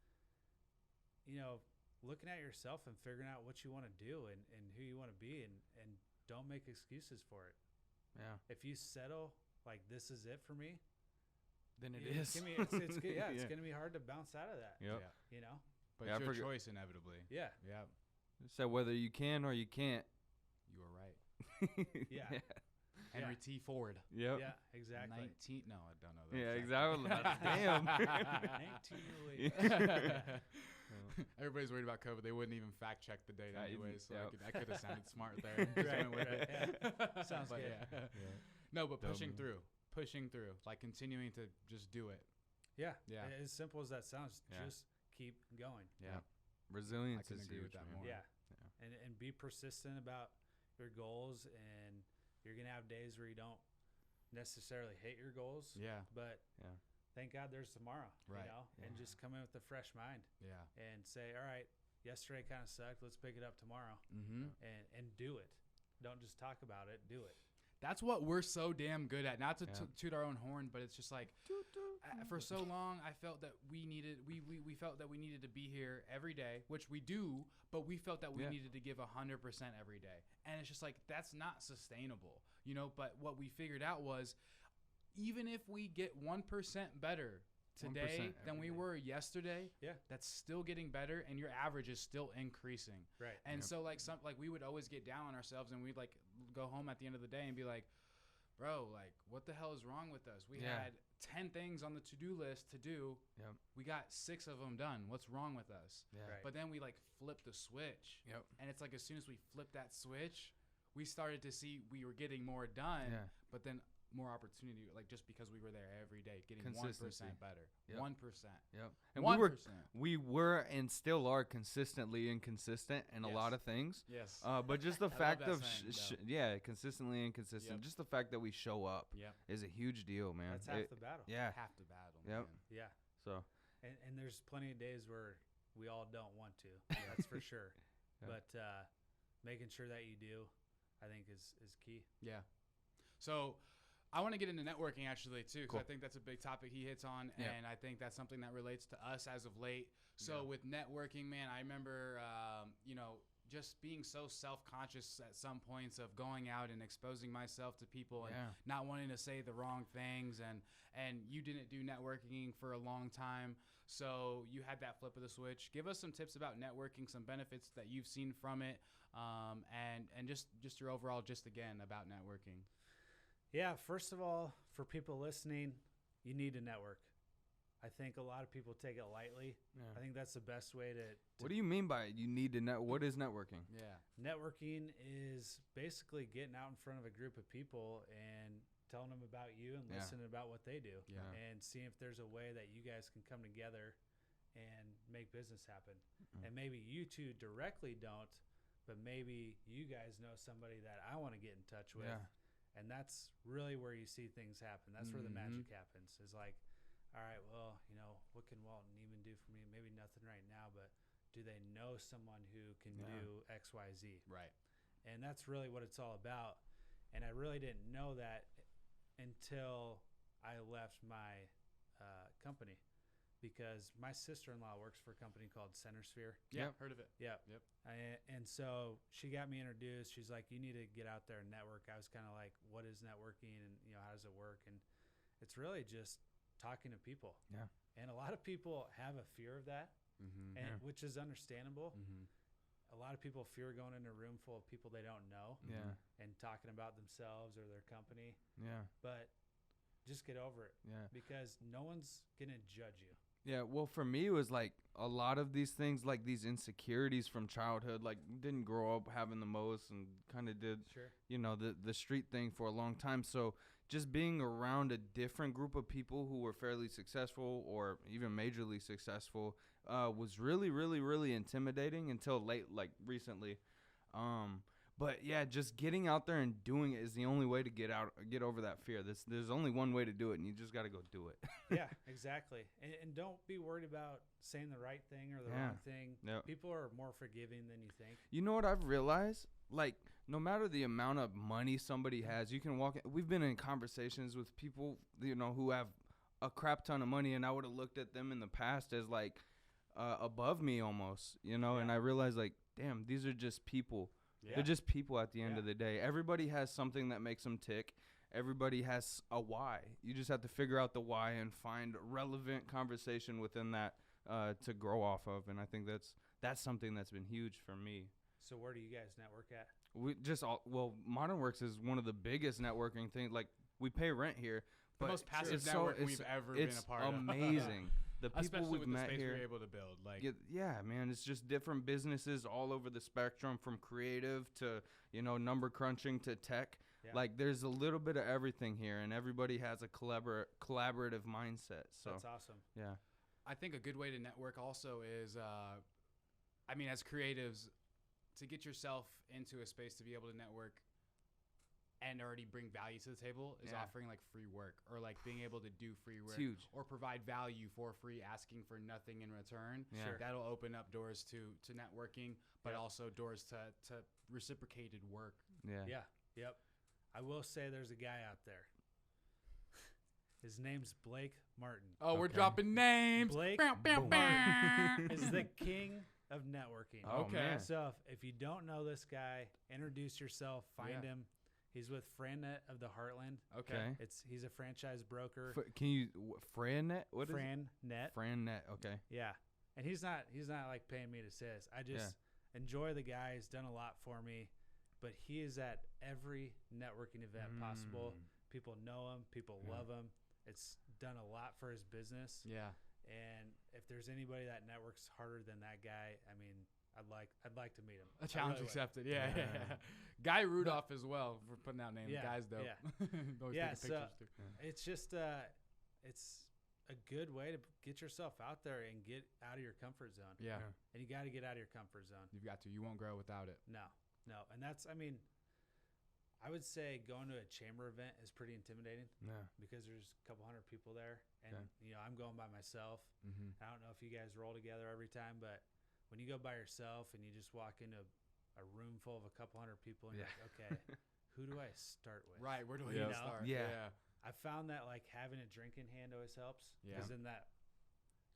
you know, looking at yourself and figuring out what you want to do and who you want to be, and don't make excuses for it. Yeah. If you settle like this is it for me, Then it it's is. gonna be, it's good. Yeah, it's Yeah. gonna be hard to bounce out of that. Yep. Yeah. You know. But Yeah, I it's your forget- choice inevitably. Yeah. Yeah. So whether you can or you can't. You are right. Yeah. Henry T. Ford. Yep. Yeah. Exactly. 19. No, I don't know that. Yeah, exactly. Damn. 1908. Everybody's worried about COVID. They wouldn't even fact check the date anyway, so yep. I could have sounded smart there. Just Right, went with right, it. yeah. Sounds But good. yeah. Yeah. No, but pushing Dumb. through, like continuing to just do it. Yeah. Yeah. As simple as that sounds, Yeah. just keep going. Yeah. Resilience I can is agree with huge, that man. more. Yeah. Yeah. And be persistent about your goals, and you're gonna have days where you don't necessarily hit your goals. Yeah. But Yeah. thank God there's tomorrow. Right. You know, and Yeah. just come in with a fresh mind Yeah. and say, all right, yesterday kind of sucked. Let's pick it up tomorrow, Mm-hmm. and do it. Don't just talk about it. Do it. That's what we're so damn good at. Not to Yeah. toot our own horn, but it's just like for so long I felt that we felt that we needed to be here every day, which we do, but we felt that we Yeah. needed to give 100% every day. And it's just like that's not sustainable, you know, but what we figured out was even if we get 1% better today 1% than every we day. were yesterday, Yeah. that's still getting better and your average is still increasing. Right. And Yep. so like we would always get down on ourselves, and we'd like go home at the end of the day and be like, bro, like what the hell is wrong with us? We Yeah. had 10 things on the to-do list to do. Yep. We got 6 of them done. What's wrong with us? Yeah. Right. But then we like flipped the switch. Yep. And it's like as soon as we flipped that switch, we started to see we were getting more done, Yeah. but then more opportunity, like just because we were there every day, getting Consistency. 1% better. Yep. 1%. Yep. And 1%. we were and still are consistently inconsistent in a lot Yes. of things. Yes. But just the I love fact that of saying, consistently inconsistent. Yep. Just the fact that we show up Yep. is a huge deal, man. That's half the battle. Yeah. Half the battle. Yep. Man. Yeah. So And there's plenty of days where we all don't want to. That's for sure. Yeah. But making sure that you do, I think, is key. Yeah. So I want to get into networking actually too, because Cool. I think that's a big topic he hits on, Yeah. and I think that's something that relates to us as of late. So Yeah. with networking, man, I remember, just being so self-conscious at some points of going out and exposing myself to people and Yeah. not wanting to say the wrong things, and you didn't do networking for a long time, so you had that flip of the switch. Give us some tips about networking, some benefits that you've seen from it, and just your overall again about networking. Yeah, first of all, for people listening, you need to network. I think a lot of people take it lightly. yeah. I think that's the best way to What do you mean by you need to net? What is networking? Yeah. networking is basically getting out in front of a group of people and telling them about you and Yeah. listening about what they do, Yeah. and seeing if there's a way that you guys can come together and make business happen. And maybe you two directly don't, but maybe you guys know somebody that I want to get in touch with. Yeah. And that's really where you see things happen. That's where the Mhm. magic happens. Is like, all right, well, what can Walton even do for me? Maybe nothing right now, but do they know someone who can Yeah. do X, Y, Z? Right. And that's really what it's all about. And I really didn't know that until I left my company, because my sister-in-law works for a company called Centersphere. Yeah. Yep. Heard of it. Yep. Yep. And so she got me introduced. She's like, you need to get out there and network. I was kind of like, what is networking, and how does it work? And it's really just talking to people. Yeah. And a lot of people have a fear of that, Mm-hmm. and which is understandable. Mm-hmm. A lot of people fear going in a room full of people they don't know Yeah. and talking about themselves or their company. Yeah. But just get over it, Yeah. because no one's gonna judge you. Yeah, well, for me, it was like a lot of these things, like these insecurities from childhood, like didn't grow up having the most and kind of did, Sure. you know, the street thing for a long time. So just being around a different group of people who were fairly successful or even majorly successful was really, really, really intimidating until like recently. But yeah, just getting out there and doing it is the only way to get over that fear. There's only one way to do it, and you just got to go do it. Yeah, exactly. And don't be worried about saying the right thing or the wrong thing. Yep. People are more forgiving than you think. You know what I've realized? Like, no matter the amount of money somebody has, you can walk in. We've been in conversations with people, you know, who have a crap ton of money, and I would have looked at them in the past as like above me almost, you know. Yeah. And I realized, like, damn, these are just people. Yeah. They're just people at the end Yeah. of the day. Everybody has something that makes them tick. Everybody has a why. You just have to figure out the why and find relevant conversation within that to grow off of. And I think that's something that's been huge for me. So where do you guys network at? We just Modern Works is one of the biggest networking things. Like, we pay rent here, The but most passive it's network we've ever been a part of. It's amazing. The people Especially we've with the met space here. we're able to build. Like, Yeah, man, it's just different businesses all over the spectrum, from creative to, you know, number crunching to tech. Yeah. Like, there's a little bit of everything here, and everybody has a collaborative mindset. So That's awesome. yeah, I think a good way to network also is, I mean, as creatives, to get yourself into a space to be able to network and already bring value to the table is offering like free work, or like being able to do free work, huge. or provide value for free, asking for nothing in return. Yeah. Sure. That'll open up doors to networking, but also doors to reciprocated work. Yeah. Yeah. Yep. I will say there's a guy out there. His name's Blake Martin. Oh, we're Okay. dropping names. Blake Bow, bow, bow. is the king of networking. Oh, Okay. man. So if you don't know this guy, introduce yourself, find Yeah. him. He's with FranNet of the Heartland. Okay. He's a franchise broker. Can you FranNet? What is it? FranNet. FranNet. Okay. Yeah. And he's not like paying me to say this. I just enjoy the guy. He's done a lot for me, but he is at every networking event possible. People know him. People love him. It's done a lot for his business. Yeah. And if there's anybody that networks harder than that guy, I mean, I'd like to meet him. A challenge really would. accepted. Yeah. Yeah. Guy Rudolph as well for putting out names. Yeah, Guy's dope. yeah. Always Yeah, taking pictures too. It's just it's a good way to get yourself out there and get out of your comfort zone. Yeah. And you got to get out of your comfort zone. You've got to. You won't grow without it. No. And that's, I mean, I would say going to a chamber event is pretty intimidating Yeah. because there's a couple hundred people there. And, Okay. you know, I'm going by myself. Mm-hmm. I don't know if you guys roll together every time, but when you go by yourself and you just walk into a room full of a couple hundred people and you're like, okay, who do I start with? Right. Where do I Yeah. even start? Yeah. I found that like having a drink in hand always helps. Yeah. Because then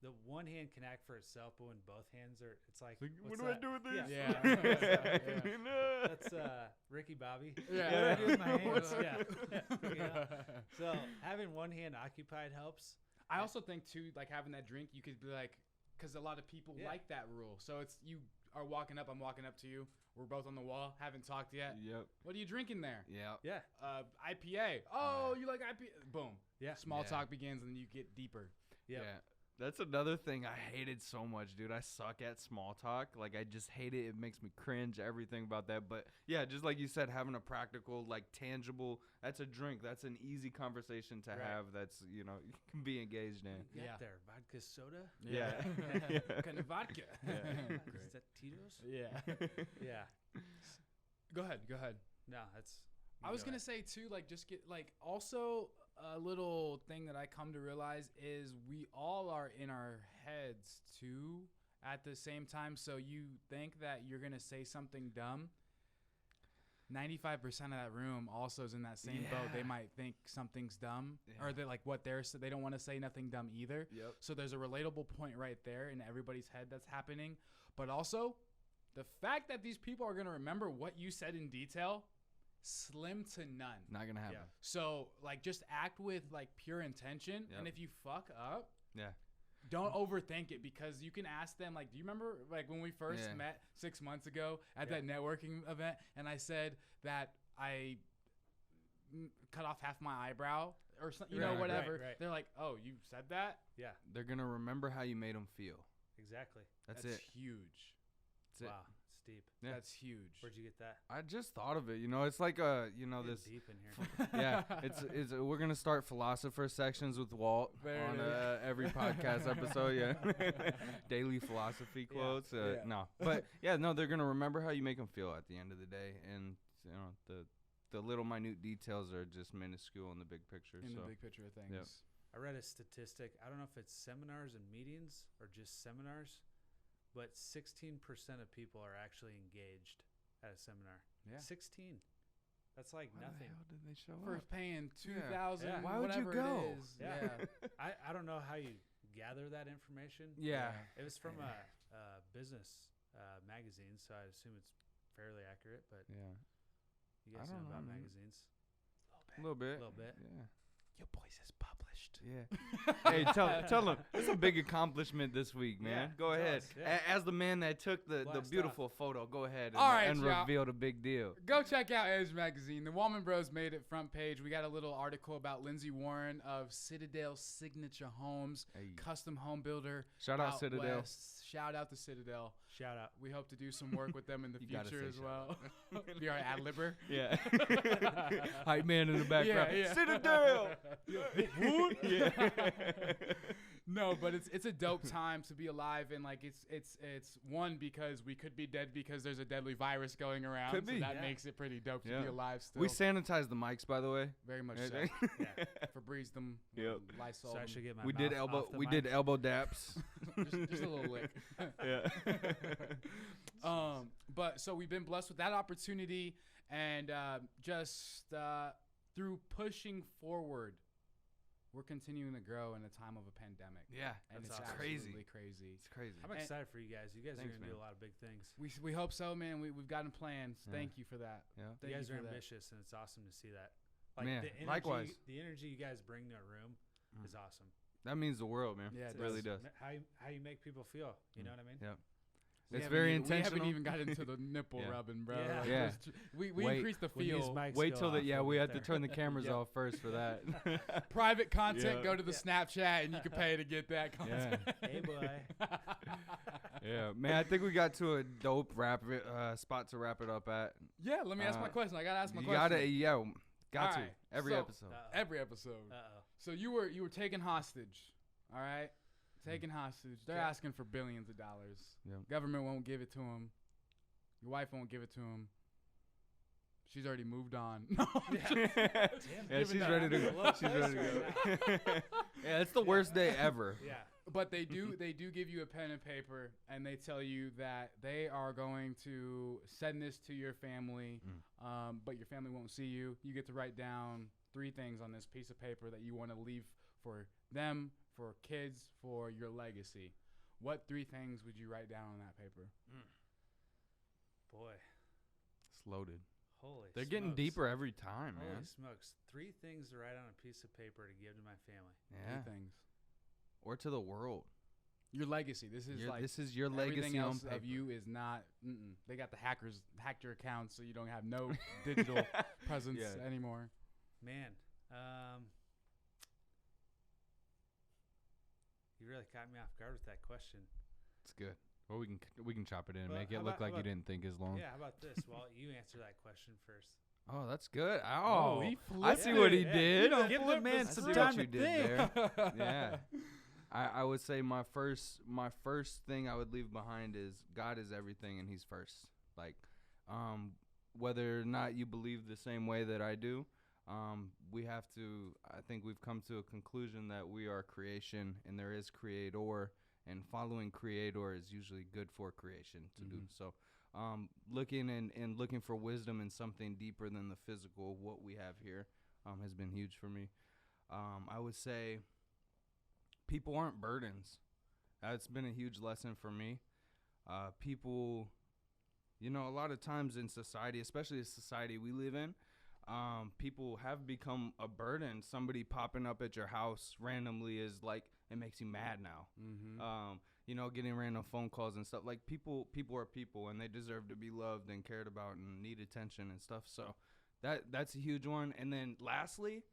the one hand can act for itself, but when both hands are, it's like, What what's do that? I do with this? Yeah. Yeah. That's Ricky Bobby. Yeah. What do I do with my hands? What's- Yeah. So having one hand occupied helps. I also think too, like having that drink, you could be like, because a lot of people like that rule. So it's you are walking up, I'm walking up to you. We're both on the wall, haven't talked yet. Yep. What are you drinking there? Yeah. Yeah. IPA. Oh, you like IPA? Boom. Yeah. Small Yeah. talk begins, and then you get deeper. Yep. Yeah. That's another thing I hated so much, dude. I suck at small talk. Like, I just hate it. It makes me cringe, everything about that. But, yeah, just like you said, having a practical, like, tangible, that's a drink. That's an easy conversation to have that's, you know, you can be engaged in. Get Yeah. there. Vodka soda? Yeah. Kind of vodka. Is that Tito's? Yeah. Yeah. Go ahead. No, that's. I was going to say, too, like, just get, like, also a little thing that I come to realize is we all are in our heads, too, at the same time. So you think that you're going to say something dumb. 95% of that room also is in that same boat. They Yeah. might think something's dumb, Yeah. or they like what they don't want to say nothing dumb either. Yep. So there's a relatable point right there in everybody's head that's happening. But also, the fact that these people are going to remember what you said in detail, slim to none. Not going to happen. Yeah. So, like, just act with, like, pure intention. Yep. And if you fuck up, Yeah. don't overthink it, because you can ask them, like, do you remember, like, when we first Yeah. met 6 months ago at Yeah. that networking event, and I said that I cut off half my eyebrow or something, Right, whatever. right. They're like, oh, you said that? Yeah, They're gonna remember how you made them feel. exactly. That's it. Huge. That's Wow, it's deep. Yeah. That's huge. Where'd you get that? I just thought of it. It's like Getting this. deep in here. Yeah, it's we're gonna start philosopher sections with Walt There on it is. every podcast episode. Yeah, daily philosophy quotes. Yeah. No, but no, they're gonna remember how you make them feel at the end of the day, and the little minute details are just minuscule in the big picture. In so the big picture of things. Yep. I read a statistic. I don't know if it's seminars and meetings or just seminars, but 16% of people are actually engaged at a seminar. Yeah. 16. That's like nothing. How did they show For up? paying Yeah. $2,000, Yeah. Why would you whatever go? it is. Yeah. Yeah. I don't know how you gather that information. Yeah. It was from a business magazine, so I assume it's fairly accurate, but Yeah, you guys I know don't know, about man. magazines. a little bit. A little bit. Yeah. Your boys is published. Yeah. Hey, tell them it's a big accomplishment this week, man. Yeah, Go tell ahead. us, yeah. As the man that took the Blast beautiful photo, go ahead All right, and y'all. reveal the big deal. Go check out Edge Magazine. The Walman Bros made it front page. We got a little article about Lindsay Warren of Citadel Signature Homes, Hey. custom home builder. Shout out Citadel. West. Shout out to Citadel. Shout out. We hope to do some work with them in the You gotta future say as shout well. Be our ad libber. Yeah. Hype man in the background. Yeah. Citadel. Yeah. No, but it's a dope time to be alive, and like it's one because we could be dead because there's a deadly virus going around. Could so be. that Yeah. makes it pretty dope to Yeah. be alive still. We sanitized the mics, by the way. Very much Yeah. so. Yeah. Febreze them. Yep. Lysol So I them. should get my We mouth did off the we mic. did elbow daps. just a little lick. Yeah. But so we've been blessed with that opportunity, and just through pushing forward, we're continuing to grow in a time of a pandemic. Yeah. And That's it's awesome. absolutely crazy. It's crazy. I'm excited for you guys. You guys Thanks, are going to do man. a lot of big things. We hope so, man. We've gotten plans. Yeah. Thank you for that. Yeah. Thank You guys for are that. ambitious, and it's awesome to see that. Man, the energy, likewise. The energy you guys bring to a room is awesome. That means the world, man. Yeah, it it really does. How you make people feel. You know what I mean? Yeah. We It's haven't very even- intentional. We haven't even got into the nipple Yeah. rubbing, bro. Yeah. Like, Yeah. there's tr- We Wait. increased the When these feel. mics Wait go till off, we we'll have get to there. turn the cameras Yeah. off first for that. Private content, Yeah. go to the Yeah. Snapchat, and you can pay to get that content. Hey, boy. Yeah, man. I think we got to a dope spot to wrap it up at. Yeah, let me ask my question. I gotta ask my You question. gotta, got All to right, every so- episode. Every episode. Uh-oh. So you were taken hostage, all right? Taken hostage. They're Okay. asking for billions of dollars. Yep. Government won't give it to them. Your wife won't give it to him. She's already moved on. No, I'm just- Yeah, Giving she's that ready to a go. little She's ready closer to go. Yeah, it's the worst day ever. Yeah. But they do give you a pen and paper, and they tell you that they are going to send this to your family, but your family won't see you. You get to write down 3 things on this piece of paper that you want to leave for them, for kids, for your legacy. What 3 things would you write down on that paper? Boy. It's loaded. Holy They're getting smokes. deeper every time, Holy man. smokes. 3 things to write on a piece of paper to give to my family. Yeah. 3 things. Or to the world. Your legacy. This is This is your everything legacy on else paper. of you is not. They got the hackers hacked your accounts, so you don't have no digital presence Yeah. anymore. Man. You really caught me off guard with that question. It's good. Well, we can chop it in and Well, make it how look about- like how you about- didn't think as long. Yeah, how about this? Well, you answer that question first. Oh, that's good. Oh, he I see what he Yeah. did. You don't give the man I some see time what to you did think. there. Yeah. I would say my first thing I would leave behind is God is everything and he's first. Like, whether or not you believe the same way that I do, I think we've come to a conclusion that we are creation and there is creator, and following creator is usually good for creation to do. So looking for wisdom in something deeper than the physical, what we have here, has been huge for me. I would say people aren't burdens. That's been a huge lesson for me. People, a lot of times in society, especially the society we live in, people have become a burden. Somebody popping up at your house randomly is like, it makes you mad now. Getting random phone calls and stuff. Like people are people and they deserve to be loved and cared about and need attention and stuff. So that's a huge one. And then lastly,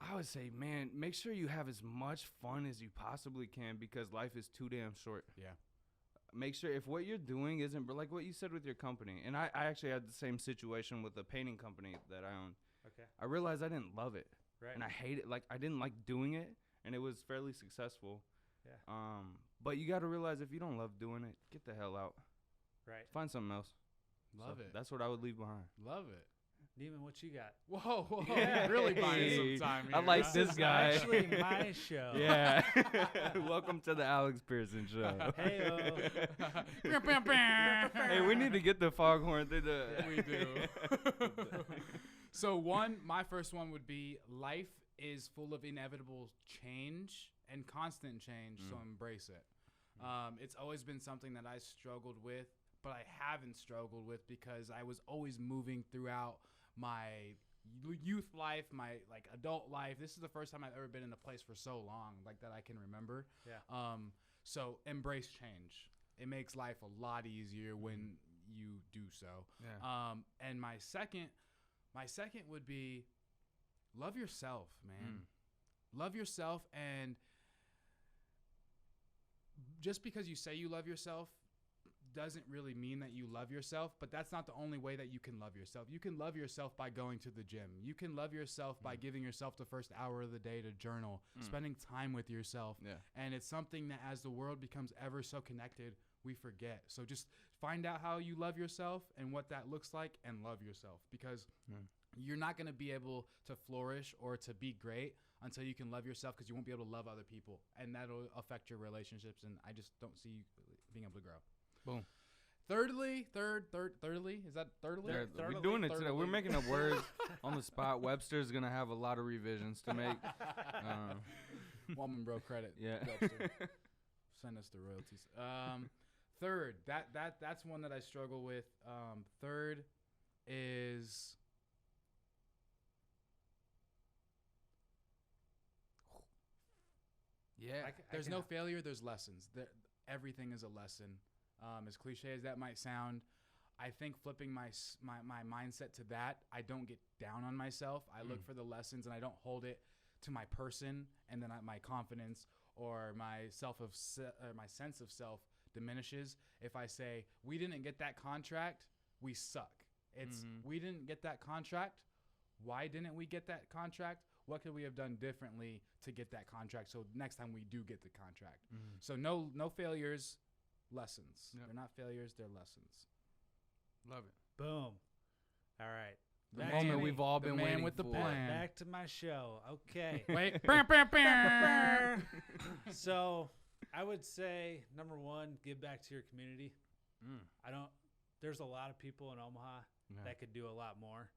I would say, man, make sure you have as much fun as you possibly can because life is too damn short. Yeah. Make sure if what you're doing isn't like what you said with your company, and I actually had the same situation with a painting company that I own. Okay. I realized I didn't love it, Right. and I hate it. Like I didn't like doing it, and it was fairly successful. Yeah. But you got to realize if you don't love doing it, get the hell out. Right. Find something else. Love So it. That's what I would leave behind. Love it. Neiman, what you got? Whoa. Yeah. Really buying Hey, some time I here, like huh? this guy. Actually, my show. Yeah. Welcome to the Alex Pearson show. Hey-o. Hey, we need to get the foghorn thing. We do. So my first one would be life is full of inevitable change and constant change, so embrace it. It's always been something that I struggled with, but I haven't struggled with because I was always moving throughout my youth life, my like adult life. This is the first time I've ever been in a place for so long, like that I can remember. Yeah. So embrace change. It makes life a lot easier when you do so. Yeah. And my second would be love yourself, man. Love yourself, and just because you say you love yourself doesn't really mean that you love yourself, but that's not the only way that you can love yourself. You can love yourself by going to the gym. You can love yourself by giving yourself the first hour of the day to journal, spending time with yourself. Yeah. And it's something that as the world becomes ever so connected, we forget. So just find out how you love yourself and what that looks like, and love yourself, because you're not going to be able to flourish or to be great until you can love yourself, because you won't be able to love other people, and that'll affect your relationships. And I just don't see you being able to grow. Boom. Thirdly, is that thirdly? We're doing it today. We're making up words on the spot. Webster's going to have a lot of revisions to make. Walman Bro credit. Yeah. Webster. Send us the royalties. Third, that's one that I struggle with. Third is there's no failure, there's lessons. Everything is a lesson. As cliche as that might sound, I think flipping my mindset to that, I don't get down on myself. I look for the lessons, and I don't hold it to my person, and then my confidence or my sense of self diminishes if I say, we didn't get that contract, we suck. It's we didn't get that contract. Why didn't we get that contract? What could we have done differently to get that contract so next time we do get the contract? So no failures, lessons. Yep. They're not failures, they're lessons. Love it. Boom. All right. The moment we've all been waiting with the for. plan. Back to my show. Okay. Wait. So I would say, number one, give back to your community. There's a lot of people in Omaha that could do a lot more.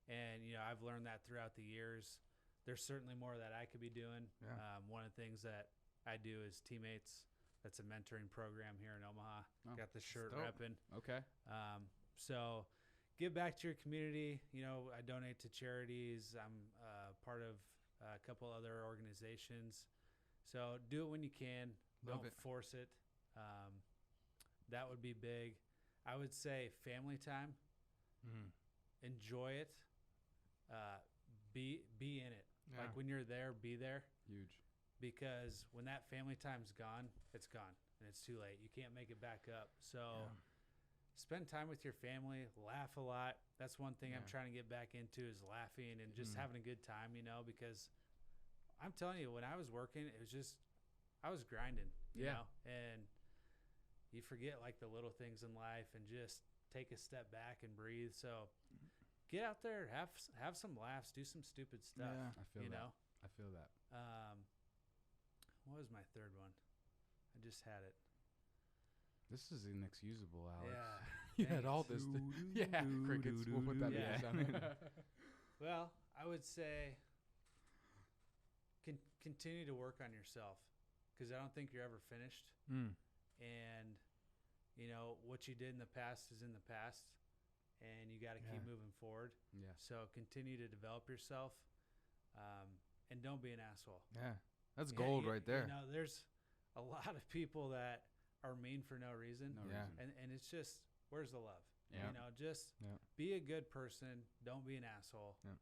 And, I've learned that throughout the years. There's certainly more that I could be doing. Yeah. One of the things that I do is Teammates. That's a mentoring program here in Omaha. Got the shirt repping. Okay. So give back to your community. I donate to charities. I'm part of a couple other organizations. So do it when you can. Don't force it. That would be big. I would say family time. Enjoy it. Be in it. Yeah. Like when you're there, be there. Huge. Because when that family time's gone, it's gone. And it's too late. You can't make it back up. So spend time with your family. Laugh a lot. That's one thing I'm trying to get back into, is laughing and just having a good time, because I'm telling you, when I was working, it was just, I was grinding, you know, and you forget like the little things in life and just take a step back and breathe. So get out there, have some laughs, do some stupid stuff. Yeah, I feel that. know. I feel that. What was my third one? I just had it. This is inexcusable, Alex. Yeah. You had all this. Crickets. We'll put that in the sound. Well, I would say continue to work on yourself, because I don't think you're ever finished. And, what you did in the past is in the past, and you got to keep moving forward. Yeah. So continue to develop yourself, and don't be an asshole. Yeah. That's gold right there. There's a lot of people that are mean for no reason. And it's just, where's the love? Yeah. Just be a good person. Don't be an asshole. Yeah.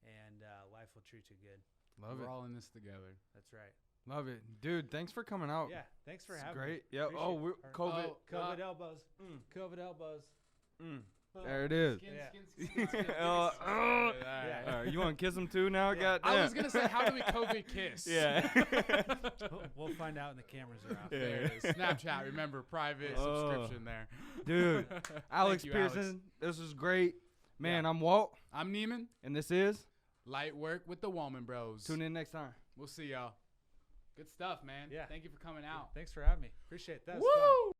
And life will treat you good. Love We're it. all in this together. That's right. Love it. Dude, thanks for coming out. Yeah. Thanks for It's having great. me. Yeah. Appreciate Oh, it. we're COVID. COVID elbows. Mm. COVID elbows. Mm. There it is. Skin. Oh, oh. Yeah. All right, you want to kiss him too now? Yeah. Goddamn. I was gonna say, how do we COVID kiss? Yeah. We'll find out when the cameras are off. Yeah. There it is. Snapchat. Remember, private Oh. subscription there. Dude, Alex you, Pearson, Alex. this was great. Man, Yeah. I'm Walt, I'm Neiman. and this is. Light work with the Walman Bros. Tune in next time. We'll see y'all. Good stuff, man. Yeah. Thank you for coming out. Thanks for having me. Appreciate that. That was fun. Woo!